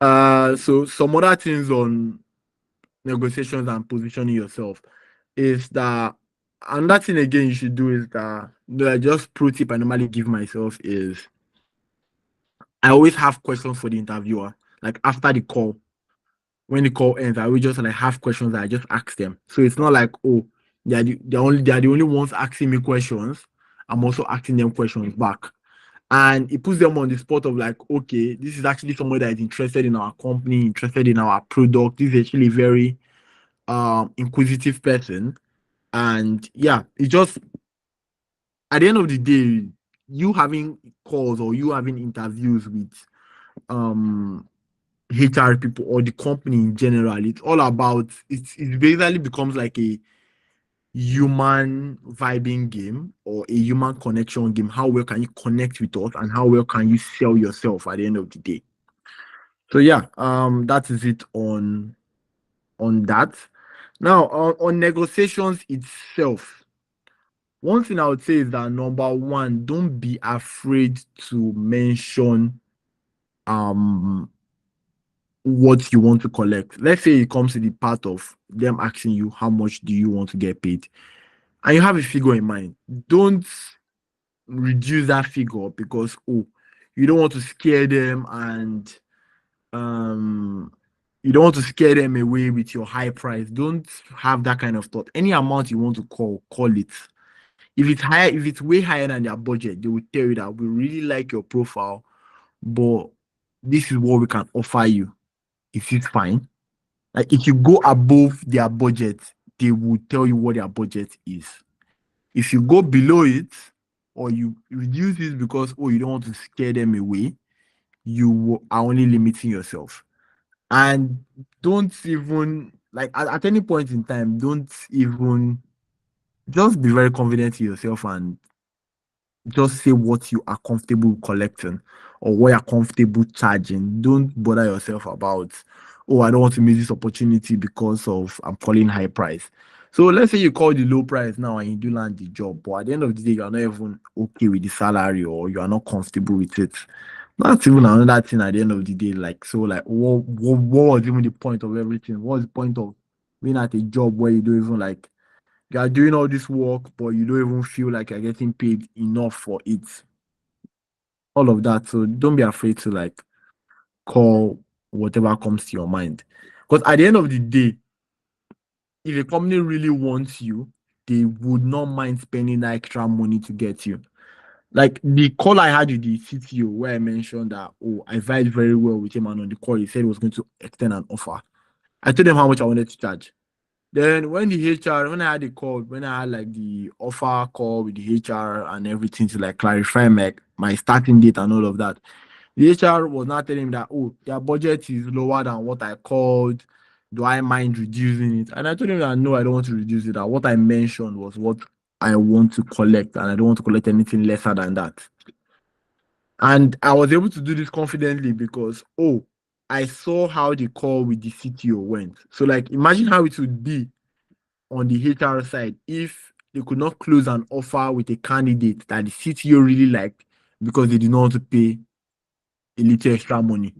So some other things on negotiations and positioning yourself is that another thing again you should do is that just pro tip I normally give myself is I always have questions for the interviewer. Like after the call, when the call ends, I will just like have questions that I just ask them. So it's not like, oh, they are the only ones asking me questions. I'm also asking them questions back. And it puts them on the spot of like, okay, this is actually somebody that is interested in our company, interested in our product. This is actually a very inquisitive person. And yeah, it just at the end of the day, you having calls or you having interviews with um HR people or the company in general, it's all about it basically becomes like a human vibing game or a human connection game. How well can you connect with us and how well can you sell yourself at the end of the day? So yeah, that is it on that. Now on negotiations itself, one thing I would say is that number one, don't be afraid to mention um what you want to collect. Let's say it comes to the part of them asking you how much do you want to get paid, and you have a figure in mind. Don't reduce that figure because oh, you don't want to scare them and um you don't want to scare them away with your high price. Don't have that kind of thought. Any amount you want to call it. If it's higher, if it's way higher than their budget, they will tell you that we really like your profile, but this is what we can offer you. Is it fine? Like if you go above their budget, they will tell you what their budget is. If you go below it or you reduce it because oh you don't want to scare them away, are only limiting yourself. And don't even like at any point in time, don't even just be very confident in yourself and just say what you are comfortable collecting or what you're comfortable charging. Don't bother yourself about, oh, I don't want to miss this opportunity because of I'm calling high price. So let's say you call the low price now and you do land the job, but at the end of the day, you're not even okay with the salary or you are not comfortable with it. That's even another thing at the end of the day. Like, so, like, what was even the point of everything? What's the point of being at a job where you don't even like, you are doing all this work, but you don't even feel like you're getting paid enough for it? All of that. So, don't be afraid to like call whatever comes to your mind. Because at the end of the day, if a company really wants you, they would not mind spending that extra money to get you. Like the call I had with the CTO where I mentioned that, oh, I vibed very well with him, and on the call he said he was going to extend an offer. I told him how much I wanted to charge. Then when the HR, when I had the call, when I had like the offer call with the HR and everything to like clarify my starting date and all of that, the HR was not telling me that, oh, their budget is lower than what I called. Do I mind reducing it? And I told him that no, I don't want to reduce it. That what I mentioned was what I want to collect, and I don't want to collect anything lesser than that. And I was able to do this confidently because, oh, I saw how the call with the CTO went. So, like, imagine how it would be on the HR side if they could not close an offer with a candidate that the CTO really liked because they did not want to pay a little extra money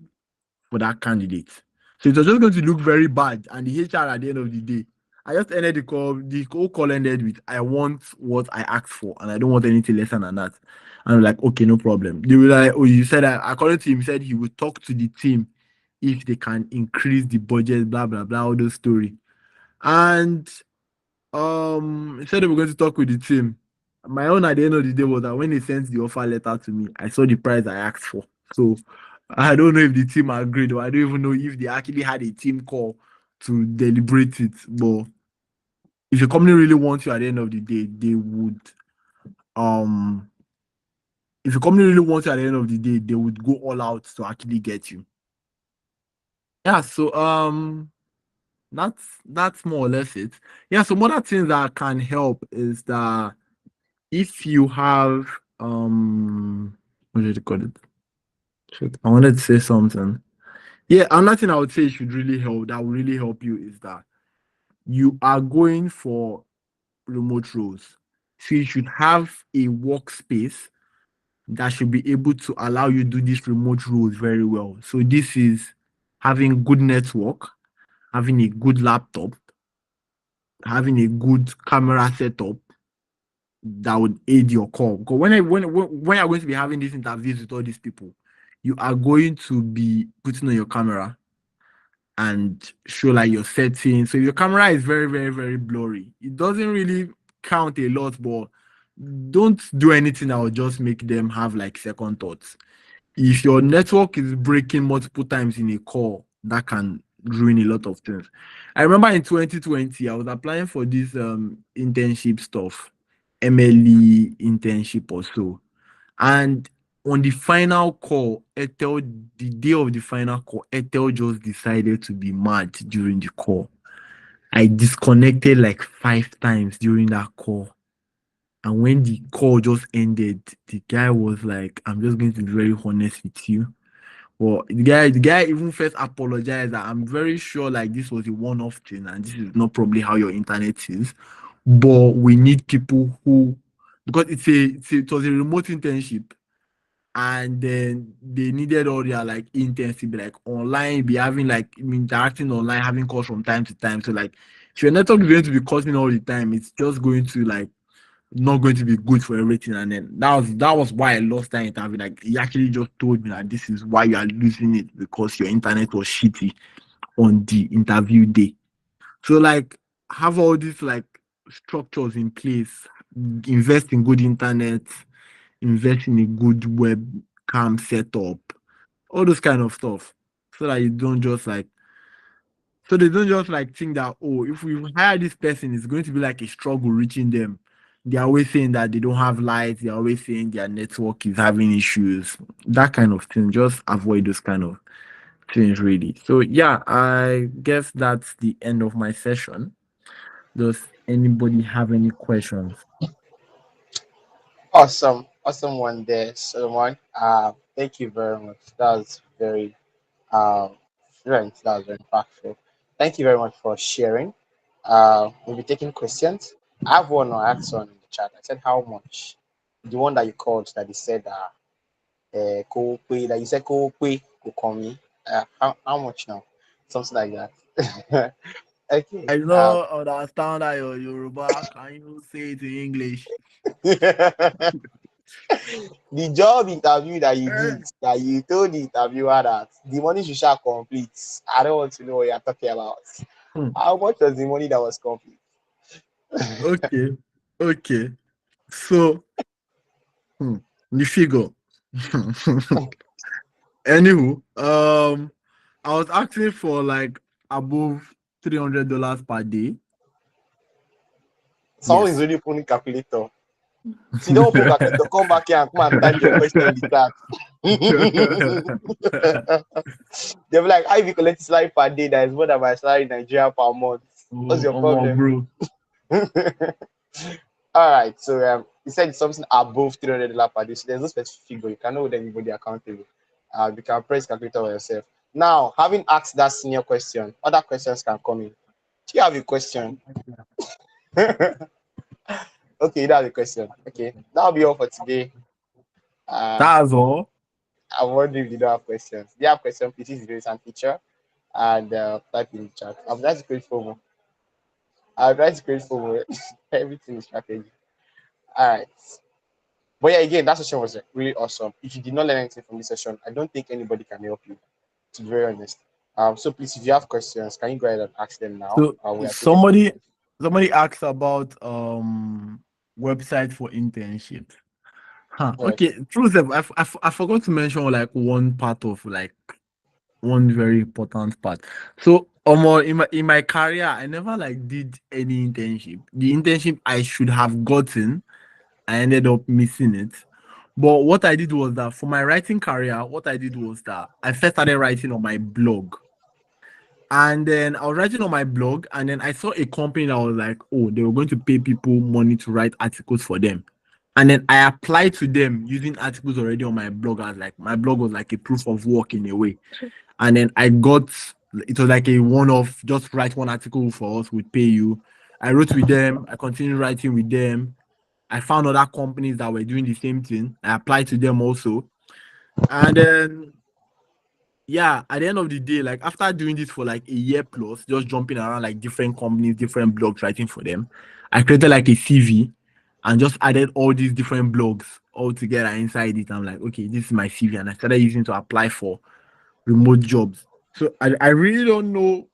for that candidate. So it was just going to look very bad. And the HR at the end of the day, I just ended the call. The whole call ended with, I want what I asked for, and I don't want anything less than that. And I'm like, okay, no problem. They were like, oh, you said that, according to him, he said he would talk to the team if they can increase the budget, blah, blah, blah, all those story. And he said they were going to talk with the team. My own at the end of the day was that when they sent the offer letter to me, I saw the price I asked for. So I don't know if the team agreed, or I don't even know if they actually had a team call to deliberate it. But if a company really wants you at the end of the day, they would um if a company really wants you at the end of the day, they would go all out to actually get you. Yeah, so that's more or less it. Yeah, some other things that can help is that if you have what did you call it? Shit, I wanted to say something. Yeah, another thing I would say should really help, that will really help you, is that you are going for remote roles. So you should have a workspace that should be able to allow you do these remote roles very well. So this is having good network, having a good laptop, having a good camera setup that would aid your call. Because when you're going to be having these interviews with all these people, you are going to be putting on your camera and show like your settings. So if your camera is very, very, very blurry, it doesn't really count a lot, but don't do anything that will just make them have like second thoughts. If your network is breaking multiple times in a call, that can ruin a lot of things. I remember in 2020, I was applying for this internship stuff, MLE internship or so. And on the final call, Ethel, the day of the final call, Ethel just decided to be mad during the call. I disconnected like 5 times during that call. And when the call just ended, the guy was like, I'm just going to be very honest with you. Well, the guy even first apologized that I'm very sure like this was a one-off thing and this is not probably how your internet is. But we need people who, because it was a remote internship, and then they needed all their like interns to be like online, be having like interacting online, having calls from time to time. So like if your network is going to be cutting all the time, it's just going to like not going to be good for everything. And then that was why I lost that interview. Like he actually just told me that this is why you are losing it, because your internet was shitty on the interview day. So like have all these like structures in place, invest in good internet, invest in a good webcam setup, all those kind of stuff. So that you don't just like so they don't just like think that, oh, if we hire this person, it's going to be like a struggle reaching them. They're always saying that they don't have lights, they're always saying their network is having issues. That kind of thing. Just avoid those kind of things really. So yeah, I guess that's the end of my session. Does anybody have any questions? Awesome one there, Solomon. Thank you very much. That was very fluent. That was very impactful. Thank you very much for sharing. We'll be taking questions. I have one, or I asked one in the chat. I said how much. The one that you called that he said That you said Kokomi. How much now? Something like that. Okay. I don't understand that your Yoruba. Can you say it in English? The job interview that you Eh, did, that you told the interviewer that the money you shall complete. I don't want to know what you're talking about. hmm, How much was the money that was complete? Okay. Okay. So, the figure. Anywho, I was asking for like above $300 per day. Someone is Yes. already putting calculator. See, don't open calculator. Come back here and come and type your question in the chat. They'll be like, if you collect salary per day, that is more than my salary in Nigeria per month. What's your problem? Bro. All right. So you said it's something above $300 per day. So there's no specific figure. You can hold anybody accountable. You can press calculator by yourself. Now, having asked that senior question, other questions can come in. Do you have a question? Okay, you don't have a question. Okay, that'll be all for today. That's all. I'm wondering if you don't have questions. If you have questions, please use the raise hand feature and type in the chat. I'm trying to create FOMO. I'm trying to create FOMO. Everything is strategy. All right. But yeah, again, that session was really awesome. If you did not learn anything from this session, I don't think anybody can help you, to be very honest. So please, if you have questions, can you go ahead and ask them now? So We are taking somebody asked about website for internship. Huh. Yes. Okay, true. I forgot to mention like one part of like one very important part. So in my career, I never like did any internship. The internship I should have gotten, I ended up missing it. But what I did was that for my writing career, what I did was that I first started writing on my blog. And then I was writing on my blog, and then I saw a company that was like, oh, they were going to pay people money to write articles for them. And then I applied to them using articles already on my blog. As like my blog was like a proof of work in a way. And then I got it was like a one-off, just write one article for us, we'd pay you. I wrote with them, I continued writing with them. I found other companies that were doing the same thing. I applied to them also. And then yeah, at the end of the day, like after doing this for like a year plus, just jumping around like different companies, different blogs, writing for them, I created like a CV and just added all these different blogs all together inside it. I'm like, okay, this is my CV, and I started using to apply for remote jobs. So I really don't know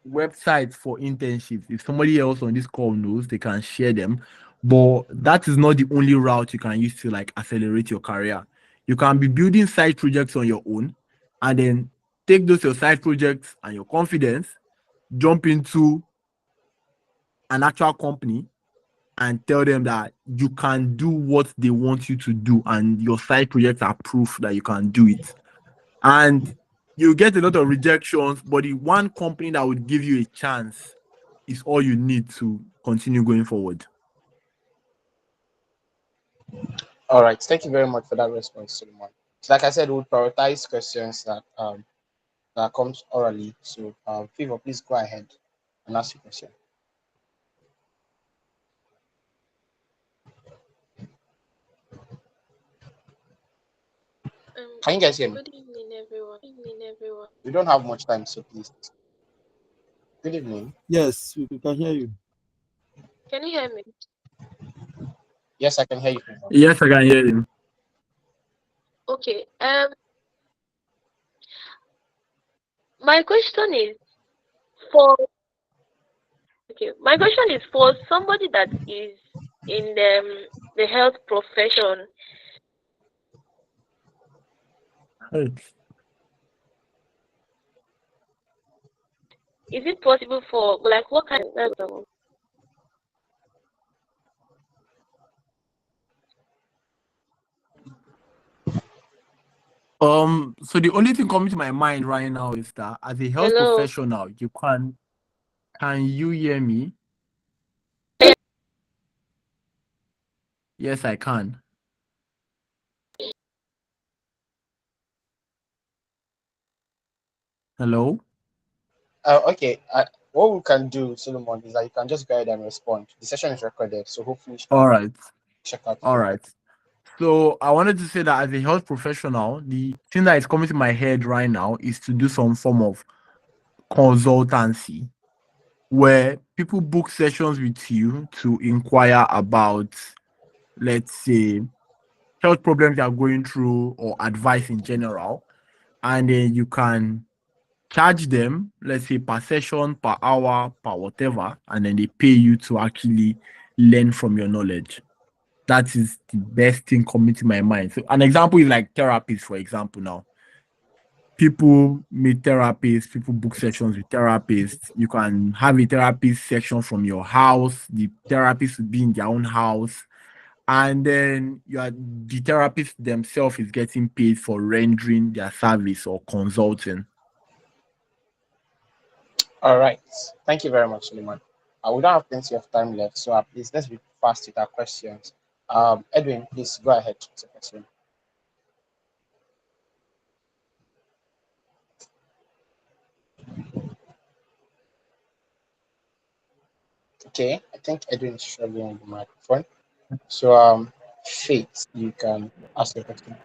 websites for internships. If somebody else on this call knows, they can share them. But that is not the only route you can use to like accelerate your career. You can be building side projects on your own and then take those your side projects and your confidence, jump into an actual company and tell them that you can do what they want you to do and your side projects are proof that you can do it. And you get a lot of rejections, but the one company that would give you a chance is all you need to continue going forward. All right. Thank you very much for that response, Solomon. So like I said, we'll prioritize questions that comes orally. So Favor, please go ahead and ask your question. Can you guys hear me? Good evening, everyone. We don't have much time, so please. Good evening. Yes, we can hear you. Can you hear me? Yes, I can hear you, Favor. Yes, I can hear you. Okay. My question is for somebody that is in the health profession. Right. Is it possible for like what kind of So the only thing coming to my mind right now is that as a health hello? professional, can you hear me? Yes, I can. Hello? Okay. What we can do, Solomon, is that you can just go ahead and respond. The session is recorded, so hopefully you All can right. check out. All right. So I wanted to say that as a health professional, the thing that is coming to my head right now is to do some form of consultancy where people book sessions with you to inquire about, let's say, health problems they are going through or advice in general. And then you can charge them, let's say per session, per hour, per whatever, and then they pay you to actually learn from your knowledge. That is the best thing coming to my mind. So an example is like therapists, for example. Now, people meet therapists, people book sessions with therapists. You can have a therapist section from your house. The therapist will be in their own house. And then the therapist themselves is getting paid for rendering their service or consulting. All right. Thank you very much, Suleiman. We don't have plenty of time left, so please let's be fast with our questions. Edwin, please go ahead with the question. Okay, I think Edwin is struggling with the microphone. So, Faith, you can ask the question.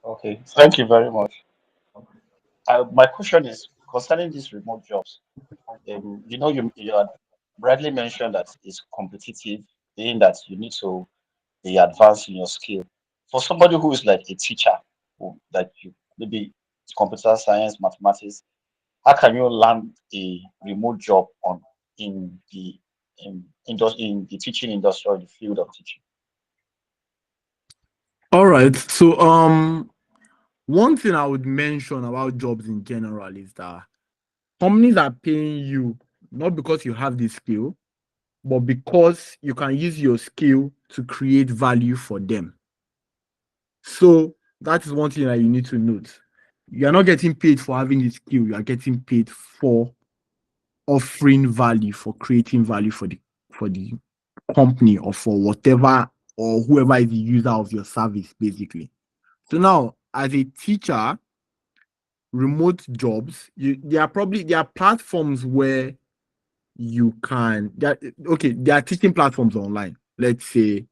Okay, thank you very much. My question is concerning these remote jobs. You had rightly mentioned that it's competitive, in that you need to be advanced in your skill. For somebody who is like a teacher, who like you maybe computer science, mathematics, how can you land a remote job in the teaching industry or the field of teaching? All right. So one thing I would mention about jobs in general is that companies are paying you not because you have the skill, but because you can use your skill to create value for them. So that is one thing that you need to note. You are not getting paid for having the skill, you are getting paid for offering value, for creating value for the company or for whatever or whoever is the user of your service, basically. So now, as a teacher, remote jobs, there are platforms where you can okay, there are teaching platforms online. Let's say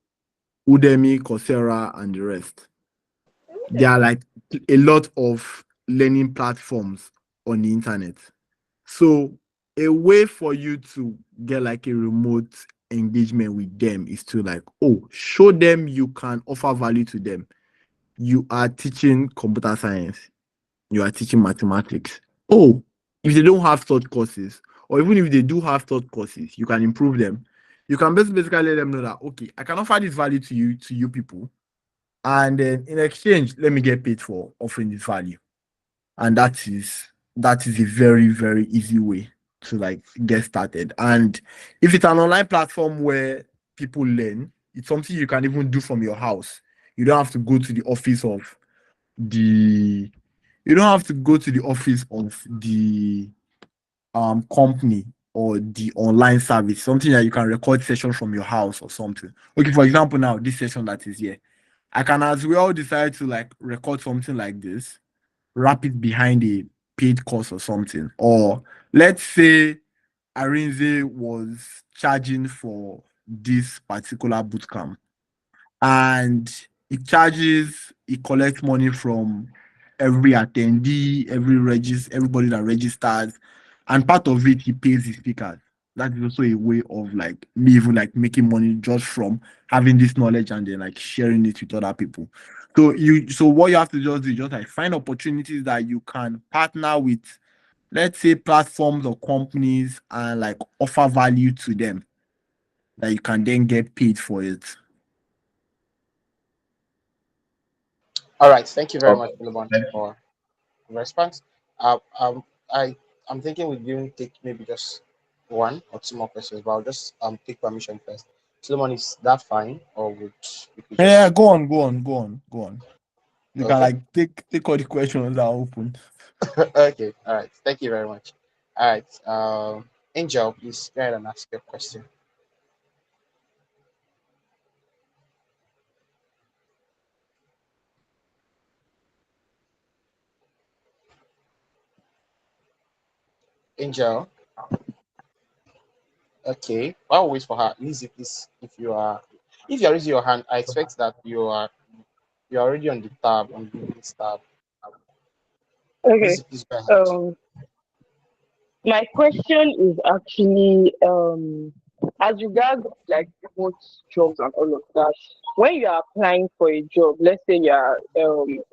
Udemy, Coursera, and the rest. There are like a lot of learning platforms on the internet. So a way for you to get like a remote engagement with them is to like, oh, show them you can offer value to them. You are teaching computer science, you are teaching mathematics. Oh, if they don't have such courses, or even if they do have such courses, you can improve them. You can basically let them know that okay, I can offer this value to you people, and then in exchange, let me get paid for offering this value. And that is a very, very easy way to like get started. And if it's an online platform where people learn, it's something you can even do from your house. You don't have to go to the office of the you don't have to go to the office of the company or the online service, something that you can record session from your house or something. Okay, for example, now this session that is here, I can as well decide to like record something like this, wrap it behind a paid course or something. Or let's say Arinze was charging for this particular bootcamp and it collects money from every attendee, everybody that registers, and part of it he pays the speakers. That is also a way of like me even like making money just from having this knowledge and then like sharing it with other people. So what you have to just do is just like find opportunities that you can partner with, let's say platforms or companies, and like offer value to them that you can then get paid for it. All right. Thank you very much, Okay, Philemon, thank you. for the response. Uh, um, I'm thinking we didn't take maybe just one or two more questions, but I'll just take permission first. Philemon, is that fine, or would we could Yeah, just go on, go on, go on, go on. You can okay? like take all the questions that are open. Okay. All right. Thank you very much. All right. Angel, please go ahead and ask your question. Angel. Okay. I'll wait for her. Lizzie, please, if you are If you're raising your hand, I expect that you're already on the tab on this tab. Okay. Lizzie, please go ahead. Um, my question is actually as regards like remote jobs and all of that. When you are applying for a job, let's say you are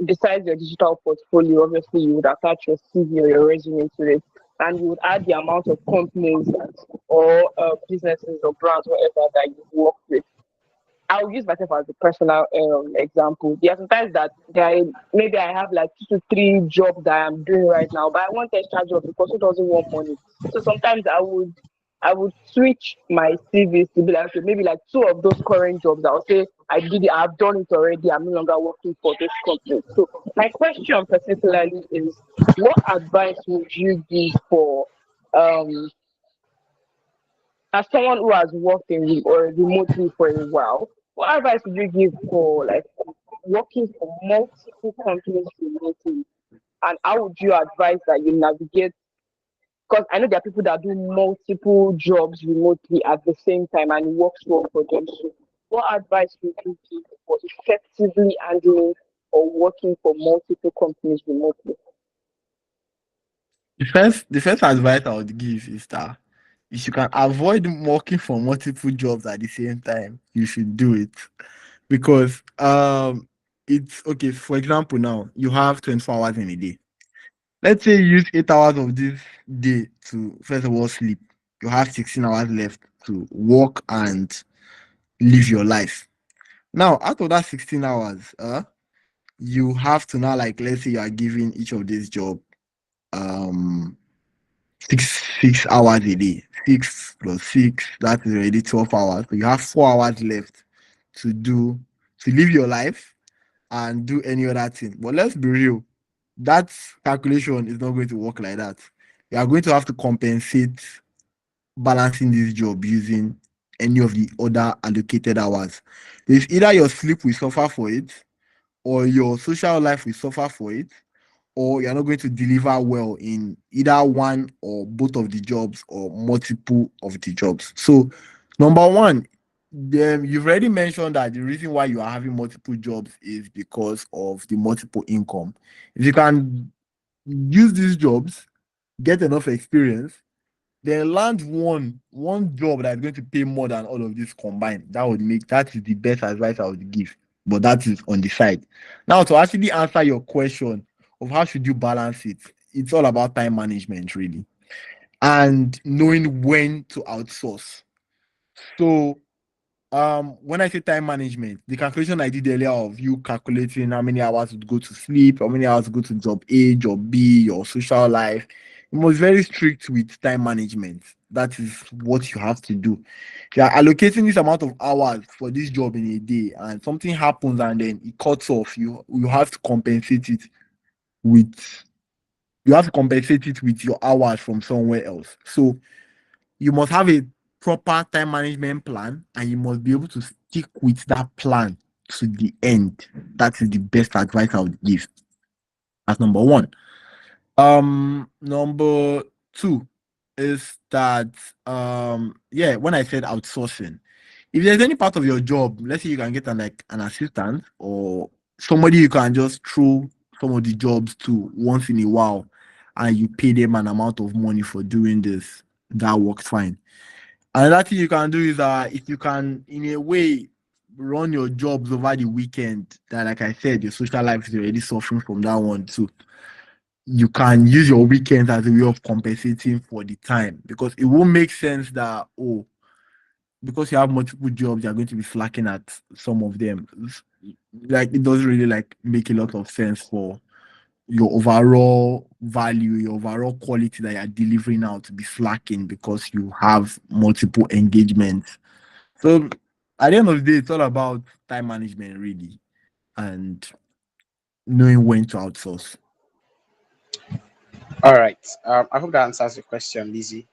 besides your digital portfolio, obviously you would attach your CV or your resume to it, and you would add the amount of companies that, or businesses or brands, whatever that you work with. I'll use myself as a personal example. There are sometimes that maybe I have like 2 to 3 jobs that I'm doing right now, but I want extra job because who doesn't want money? So sometimes I would switch my CVs to be like, okay, maybe like 2 of those current jobs. I'll say I did it, I've done it already. I'm no longer working for this company. So my question particularly is, what advice would you give for um as someone who has worked or remotely for a while, what advice would you give for like working for multiple companies remotely? And how would you advise that you navigate? Because I know there are people that do multiple jobs remotely at the same time and it works well for them. So, what advice would you give for effectively handling or working for multiple companies remotely? The first advice I would give is that if you can avoid working for multiple jobs at the same time, you should do it. Because it's okay. For example, now you have 24 hours in a day. Let's say you use 8 hours of this day to first of all sleep. You have 16 hours left to work and live your life. Now, out of that 16 hours, you have to now, like, let's say you are giving each of these job um 6 hours a day. 6 plus 6, that is already 12 hours. So you have 4 hours left to do to live your life and do any other thing. But let's be real, that calculation is not going to work like that. You are going to have to compensate balancing this job using any of the other allocated hours. It's either your sleep will suffer for it, or your social life will suffer for it, or you're not going to deliver well in either one or both of the jobs or multiple of the jobs. So, number one, you've already mentioned that the reason why you are having multiple jobs is because of the multiple income. If you can use these jobs, get enough experience, then land one job that is going to pay more than all of this combined. That is the best advice I would give. But that is on the side. Now, to actually answer your question of how should you balance it, it's all about time management, really, and knowing when to outsource. So when I say time management, the calculation I did earlier of you calculating how many hours would go to sleep, how many hours go to job A, job B, your social life, it was very strict with time management. That is what you have to do. If you are allocating this amount of hours for this job in a day and something happens and then it cuts off, you have to compensate it with your hours from somewhere else. So you must have a proper time management plan and you must be able to stick with that plan to the end. That is the best advice I would give. That's number one. Number two is that yeah, when I said outsourcing, if there's any part of your job, let's say you can get an assistant or somebody you can just throw some of the jobs to once in a while and you pay them an amount of money for doing this, that works fine. Another thing you can do is if you can, in a way, run your jobs over the weekend, that, like I said, your social life is already suffering from that one too. You can use your weekends as a way of compensating for the time, because it won't make sense that, oh, because you have multiple jobs, you're going to be slacking at some of them. Like, it doesn't really like make a lot of sense for your overall value, your overall quality that you're delivering out to be slacking because you have multiple engagements. So at the end of the day, it's all about time management, really, and knowing when to outsource. All right. I hope that answers the question, Lizzie.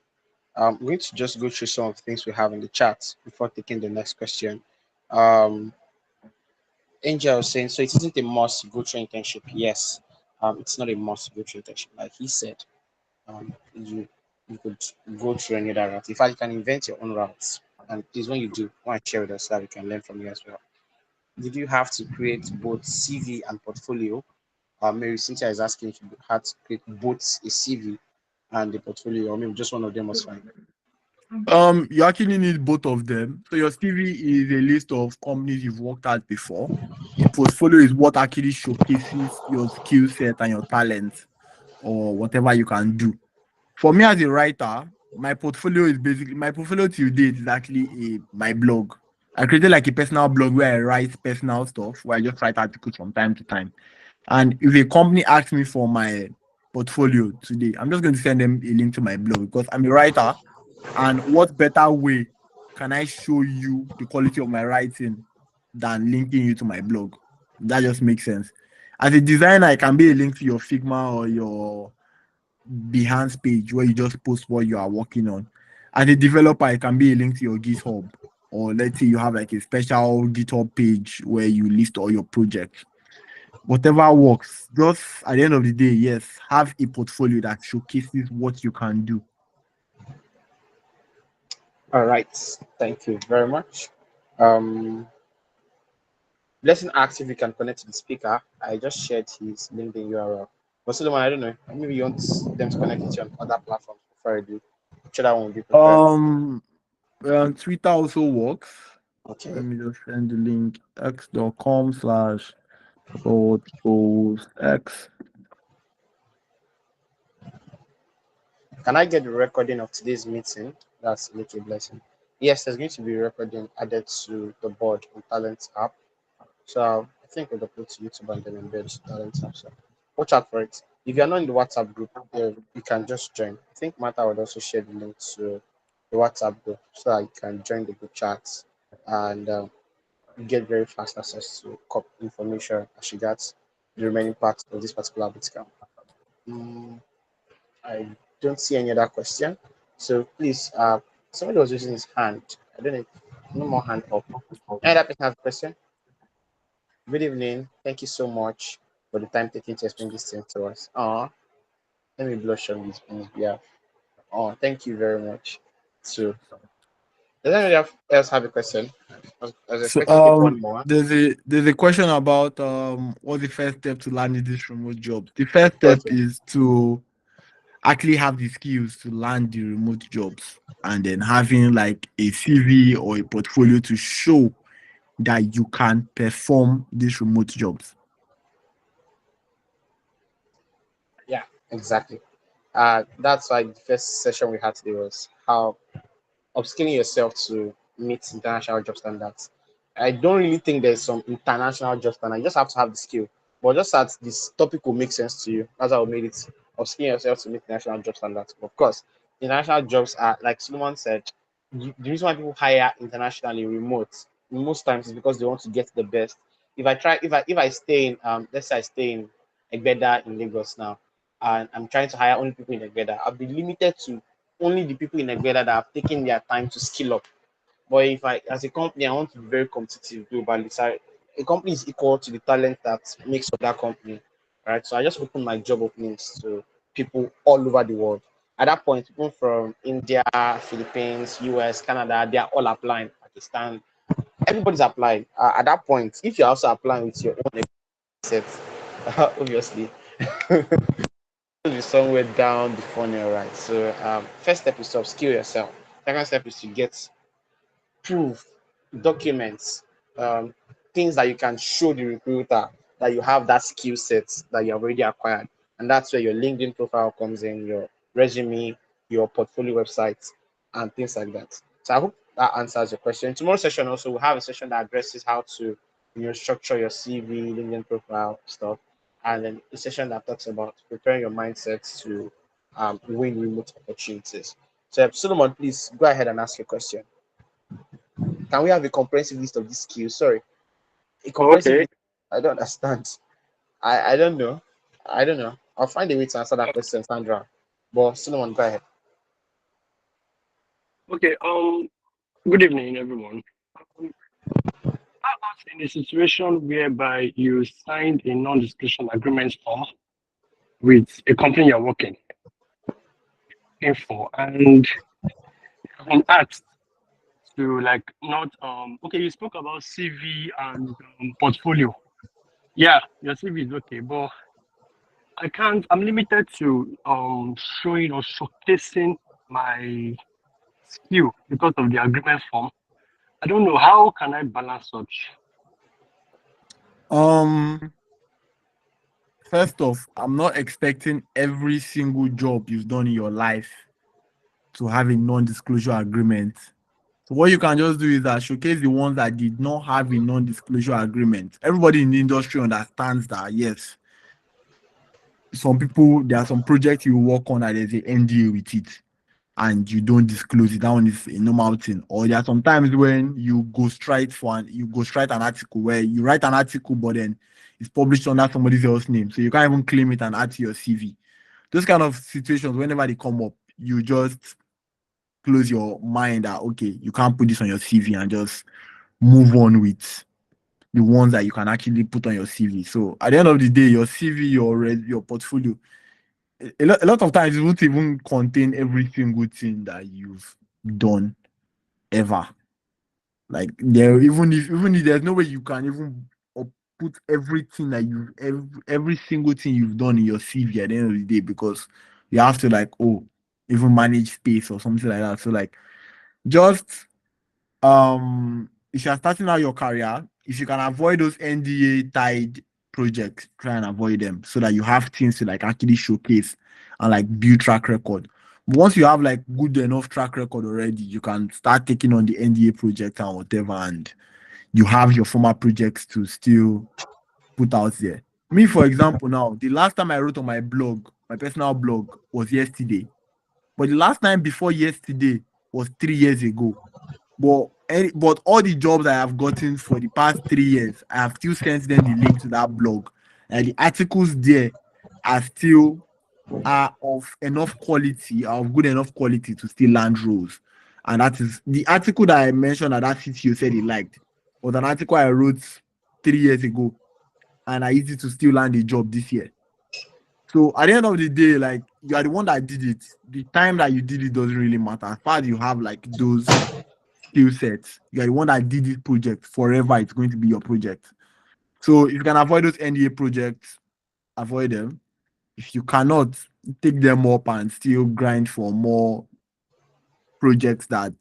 I'm going to just go through some of the things we have in the chat before taking the next question. Um, Angel was saying, so it isn't a must to go through internship. Yes, it's not a must to go through internship. Like he said, you could go through any other route. In fact, you can invent your own routes. And please, when you do, want to share with us so that we can learn from you as well. Did you have to create both CV and portfolio? Mary Cynthia is asking if you had to create both a CV and the portfolio, or maybe just one of them was fine. You actually need both of them. So your CV is a list of companies you've worked at before. The portfolio is what actually showcases your skill set and your talent or whatever you can do. For me as a writer, my portfolio till date is actually my blog. I created like a personal blog where I write personal stuff, where I just write articles from time to time. And if a company asks me for my portfolio today, I'm just going to send them a link to my blog because I'm a writer. And what better way can I show you the quality of my writing than linking you to my blog? That just makes sense. As a designer, it can be a link to your Figma or your Behance page where you just post what you are working on. As a developer, it can be a link to your GitHub, or let's say you have like a special GitHub page where you list all your projects. Whatever works. Just at the end of the day, yes, have a portfolio that showcases what you can do. All right, thank you very much. Blessing asks if we can connect to the speaker. I just shared his LinkedIn URL. But Solomon, I don't know. Maybe you want them to connect with you on other platforms before I do. Which other one would be preferred? Twitter also works. Okay. Let me just send the link x.com/post Can I get the recording of today's meeting? That's a little blessing. Yes, there's going to be a recording added to the board on Talent app. So I think we'll upload to YouTube and then embed to Talent app. So watch out for it. If you're not in the WhatsApp group, you can just join. I think Martha would also share the link to the WhatsApp group so that you can join the group chats and get very fast access to information as regards the remaining parts of this particular bootcamp. Mm, I don't see any other question. So please, somebody was using his hand. I don't know. No more hand up. Any other person have a question? Good evening. Thank you so much for the time taken to explain this thing to us. Let me blush on his behalf. Thank you very much. So, does anybody else have a question? I was So expecting to take one more. there's a question about what's the first step to landing this remote job. The first step Okay. is to actually have the skills to land the remote jobs and then having like a CV or a portfolio to show that you can perform these remote jobs. Yeah, exactly. That's why the first session we had today was how upskilling yourself to meet international job standards. I don't really think there's some international job standard. You just have to have the skill. But just that this topic will make sense to you. That's how we made it. Upskilling yourself to meet international job standards. Of course, international jobs are like Solomon said. The reason why people hire internationally remote most times is because they want to get the best. If I stay in let's say I stay in Egbeda in Lagos now, and I'm trying to hire only people in Egbeda, I'll be limited to only the people in Egbeda that have taken their time to skill up. But if I, as a company, I want to be very competitive globally, so a company is equal to the talent that makes up that company, right? So I just open my job openings to people all over the world. At that point, people from India, Philippines, US, Canada, they are all applying. Pakistan, everybody's applying. At that point, if you're also applying with your own set, obviously, be somewhere down the funnel, right? So first step is to upskill yourself. Second step is to get proof, documents, um, things that you can show the recruiter that you have that skill set that you have already acquired. And that's where your LinkedIn profile comes in, your resume, your portfolio website, and things like that. So I hope that answers your question. Tomorrow's session also we'll have a session that addresses how to structure your CV, LinkedIn profile stuff, and then a session that talks about preparing your mindset to win remote opportunities. So Solomon, please go ahead and ask your question. Can we have a comprehensive list of these skills? Sorry, a comprehensive Okay. list. I don't understand. I don't know. I don't know. I'll find a way to answer that question, Sandra. But Solomon, go ahead. Okay. Good evening, everyone. Um, how about in a situation whereby you signed a non-disclosure agreement form with a company you're working for, and you've been asked to like not okay, you spoke about CV and portfolio. Yeah, your CV is okay, but I can't. I'm limited to showing or showcasing my skill because of the agreement form. I don't know how can I balance such. Um, First off, I'm not expecting every single job you've done in your life to have a non-disclosure agreement. So what you can just do is that showcase the ones that did not have a non-disclosure agreement. Everybody in the industry understands that yes, some people there are some projects you work on that there's an NDA with it and you don't disclose it. That one is a normal thing. Or there are sometimes when you ghostwrite an article where you write an article but then it's published under somebody else's name. So you can't even claim it and add to your CV. Those kind of situations, whenever they come up, you just close your mind that okay, you can't put this on your CV and just move on with the ones that you can actually put on your CV. So at the end of the day, your CV, your portfolio, a lot of times it won't even contain every single thing that you've done ever. Like there, even if there's no way you can even put everything that every single thing you've done in your CV at the end of the day because you have to like even manage space or something like that. So like just if you're starting out your career, if you can avoid those NDA tied projects, try and avoid them so that you have things to like actually showcase and like build track record. But once you have like good enough track record already, you can start taking on the NDA project and whatever, and you have your former projects to still put out there. Me, for example, now the last time I wrote on my blog, my personal blog, was yesterday. But the last time before yesterday was 3 years ago. But all the jobs I have gotten for the past 3 years, I have still sent them the link to that blog. And the articles there are still are of enough quality, are of good enough quality to still land roles. And that is the article that I mentioned that CTO said he liked was an article I wrote 3 years ago, and I used it to still land a job this year. So at the end of the day, like you are the one that did it. The time that you did it doesn't really matter. As far as you have like those skill sets. You are the one that did this project forever. It's going to be your project. So if you can avoid those NDA projects, avoid them. If you cannot, take them up and still grind for more projects that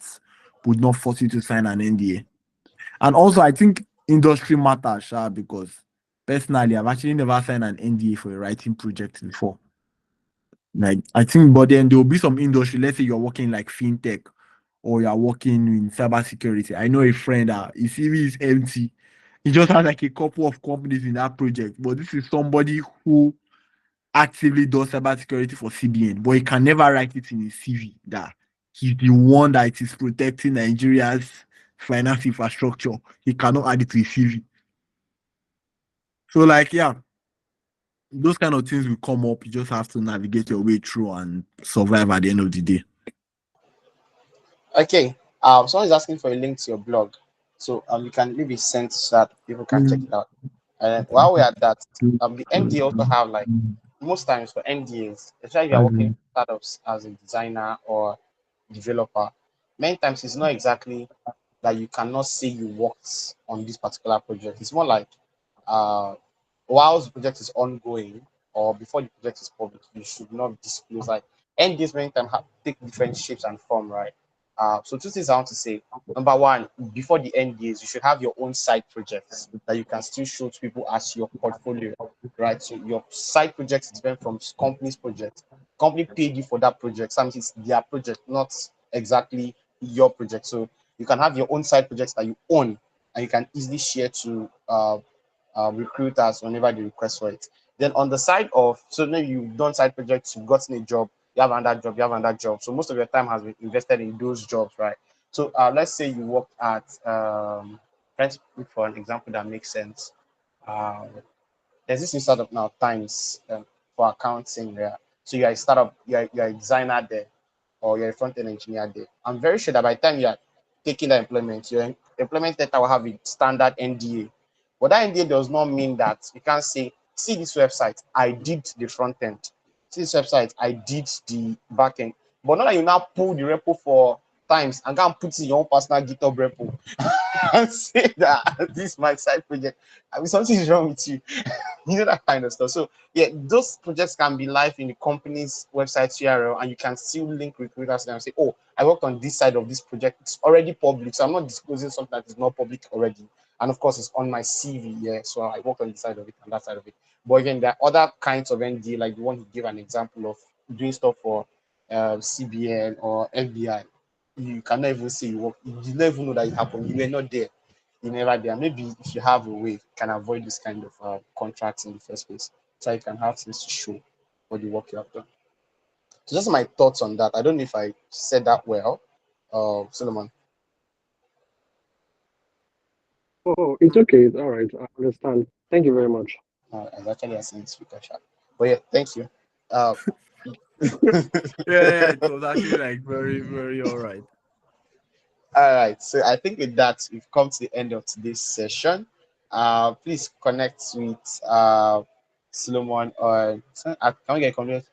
would not force you to sign an NDA. And also, I think industry matters, because personally, I've actually never signed an NDA for a writing project before. Like I think, but then there will be some industry. Let's say you're working like fintech or you're working in cybersecurity. I know a friend that his CV is empty. He just has like a couple of companies in that project. But this is somebody who actively does cybersecurity for CBN, but he can never write it in his CV that he's the one that is protecting Nigeria's finance infrastructure. He cannot add it to his CV. So like yeah, those kind of things will come up. You just have to navigate your way through and survive at the end of the day. Okay. Someone is asking for a link to your blog, so you can maybe send so that people can check it out. And while we're at that, the NDA also have like most times for NDAs, especially if you're working in startups as a designer or developer, many times it's not exactly that you cannot say you worked on this particular project. It's more like uh, while the project is ongoing or before the project is public, you should not disclose. Like engagement can take different shapes and form, right? So two things I want to say. Number one, before the NDAs, you should have your own side projects that you can still show to people as your portfolio, right? So your side projects is different from company's project. Company paid you for that project. Sometimes it's their project, not exactly your project. So you can have your own side projects that you own and you can easily share to recruiters whenever they request for it. Then on the side of, so maybe you've done side projects, you've gotten a job, you have another job, you have another job. So most of your time has been invested in those jobs, right? So let's say you work at, let's look for an example that makes sense. Um, there's this new startup now, Times, for accounting. Yeah. So you're a startup, you're a designer there, or you're a front end engineer there. I'm very sure that by the time you're taking the employment, your employment letter will have a standard NDA. But that NDA does not mean that you can't say, see this website, I did the front end. See this website, I did the back end. But not that you now pull the repo for times and go and put in your own personal GitHub repo and say that this is my side project. I mean, something is wrong with you. You know, that kind of stuff. So yeah, those projects can be live in the company's website URL, and you can still link recruiters and say, oh, I worked on this side of this project. It's already public, so I'm not disclosing something that is not public already. And of course, it's on my CV. Yeah, so I worked on this side of it and that side of it. But again, there are other kinds of ND, like the one he gave an example of doing stuff for CBN or FBI. You cannot even say you work. You never even know that it happened. You were not there. You never there. Maybe if you have a way, you can avoid this kind of contracts in the first place, so you can have things to show for the work you have done. So just my thoughts on that. I don't know if I said that well, Solomon. Oh, it's okay. It's all right. I understand. Thank you very much. I was actually asking the speaker chat. But yeah, thank you. Uh, Yeah, it was actually like very, very all right. All right, so I think with that, we've come to the end of today's session. Please connect with Solomon or can we get a complete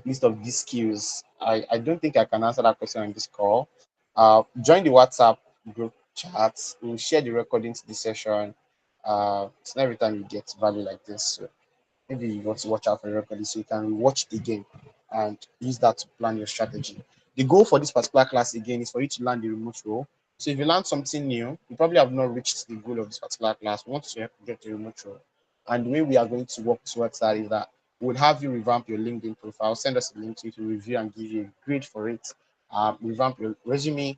list of these skills? I don't think I can answer that question on this call. Join the WhatsApp group chat. We'll share the recording to the session. It's not every time you get value like this. So maybe you want to watch out for the recording so you can watch it again and use that to plan your strategy. The goal for this particular class again is for you to learn the remote role. So if you learn something new, you probably have not reached the goal of this particular class. We want to get the remote role. And the way we are going to work towards that is that we'll have you revamp your LinkedIn profile, send us a link to you to review and give you a grade for it. Revamp your resume,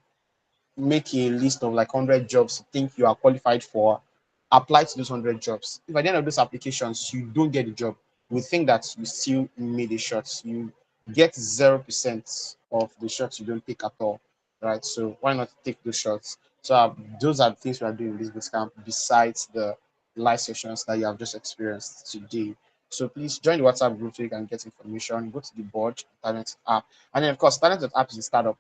make a list of like 100 jobs you think you are qualified for, apply to those 100 jobs. If at the end of those applications you don't get the job, we think that you still made a shot. You get 0% of the shots you don't take at all, right? So why not take those shots? So those are the things we are doing in this bootcamp besides the live sessions that you have just experienced today. So please join the WhatsApp group so you can get information. Go to the board, Talent app, and then of course, Talent app is a startup.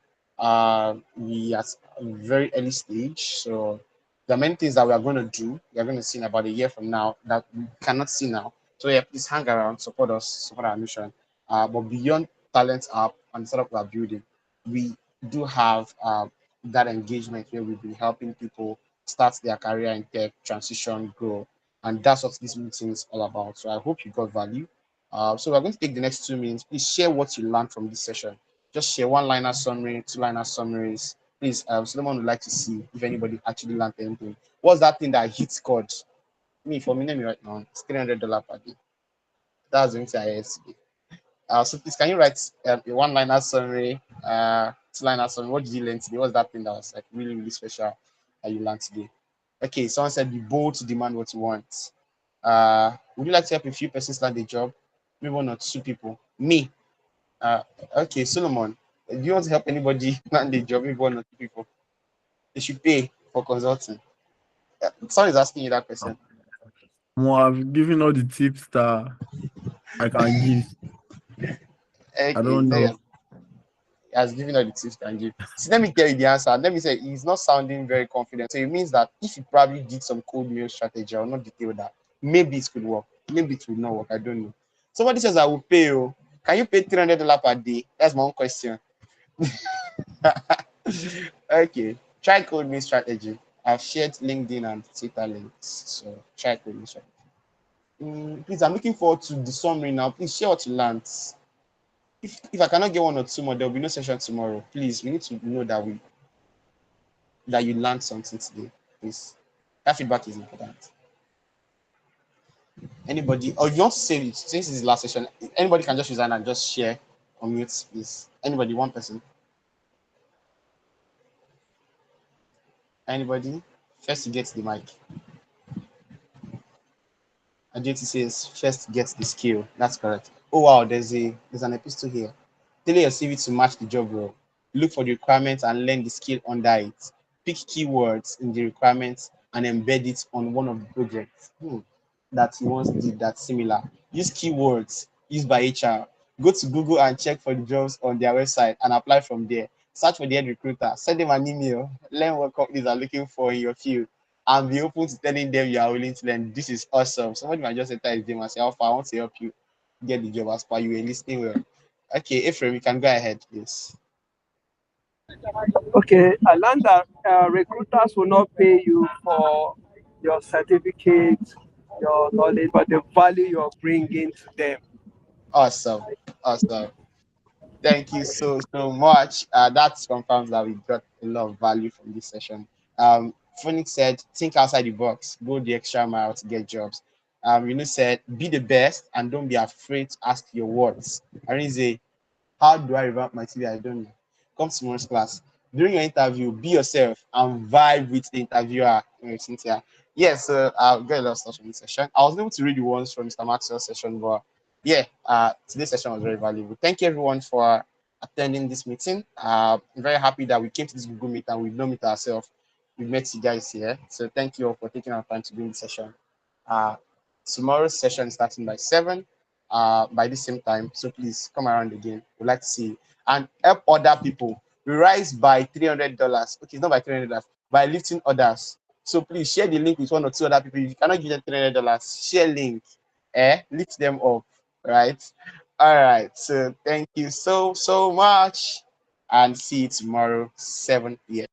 We are at a very early stage, so there are many things that we are going to do. We are going to see in about a year from now that we cannot see now. So yeah, please hang around, support us, support our mission. But beyond Talent app and the startup we are building, we do have that engagement where we've been helping people start their career in tech, transition, grow, and that's what this meeting is all about. So I hope you got value. So we're going to take the next 2 minutes. Please share what you learned from this session. Just share one-liner summary, two-liner summaries. Please, Solomon would like to see if anybody actually learned anything. What's that thing that hits code? For me, name it right now, it's $300 per day. That's the thing I heard today. So please, can you write a one-liner summary, two-liner summary? What did you learn today? What's that thing that was like really, really special that you learned today? Okay, someone said be bold to demand what you want. Would you like to help a few persons land a job? Maybe 1 or 2 people. Me. Okay, Solomon, do you want to help anybody land a job? Maybe 1 or 2 people. They should pay for consulting. Someone is asking you that question. More, I've given all the tips that I can give. I Okay, don't so know. he has given all the tips you can give. So let me tell you the answer. Let me say he's not sounding very confident. So it means that if he probably did some cold mail strategy, I'll not detail that. Maybe it could work. Maybe it will not work. I don't know. Somebody says I will pay you. Can you pay $300 per day? That's my own question. Okay. Try code me strategy. I've shared LinkedIn and Twitter links. So try code me strategy. Please, I'm looking forward to the summary now. Please share what you learned. If I cannot get 1 or 2 more, there will be no session tomorrow. Please, we need to know that you learned something today. Please. That feedback is important. Anybody, or you want to say it since this is the last session, anybody can just resign and just share on mute, please. Anybody, one person. Anybody? First to get the mic. Agility says first get the skill. That's correct. Oh wow, there's an epistle here. Tailor your CV to match the job role. Look for the requirements and learn the skill under it. Pick keywords in the requirements and embed it on one of the projects that you once did that's similar. Use keywords used by HR. Go to Google and check for the jobs on their website and apply from there. Search for the head recruiter. Send them an email. Learn what companies are looking for in your field and be open to telling them you are willing to learn. This is awesome. Somebody might just enter his name and say, Alpha, I want to help you get the job as per you were listening well. Okay, Ephraim, you can go ahead, please. Okay, I learned that recruiters will not pay you for your certificate, your knowledge, but the value you're bringing to them. Awesome. Awesome. Thank you so much. That confirms that we got a lot of value from this session. Phoenix said, think outside the box, go the extra mile to get jobs. Said, be the best and don't be afraid to ask your words. Arinze, how do I revamp my CV? I don't know. Come to tomorrow's class. During your interview, be yourself and vibe with the interviewer. Cynthia. Yes, I'll get a lot of stuff from this session. I was able to read the ones from Mr. Maxwell's session, but yeah, today's session was very valuable. Thank you everyone for attending this meeting. I'm very happy that we came to this Google Meet and we've not met ourselves. We met you guys here. So thank you all for taking our time to do this session. Uh, Tomorrow's session is starting by 7 by the same time. So please come around again. We'd like to see you and help other people. We rise by $300. Okay, it's not by $300, by lifting others. So please share the link with one or two other people. If you cannot give them $300, share link. Lift them up. Right. All right. So thank you so much and see you tomorrow, 7 p.m.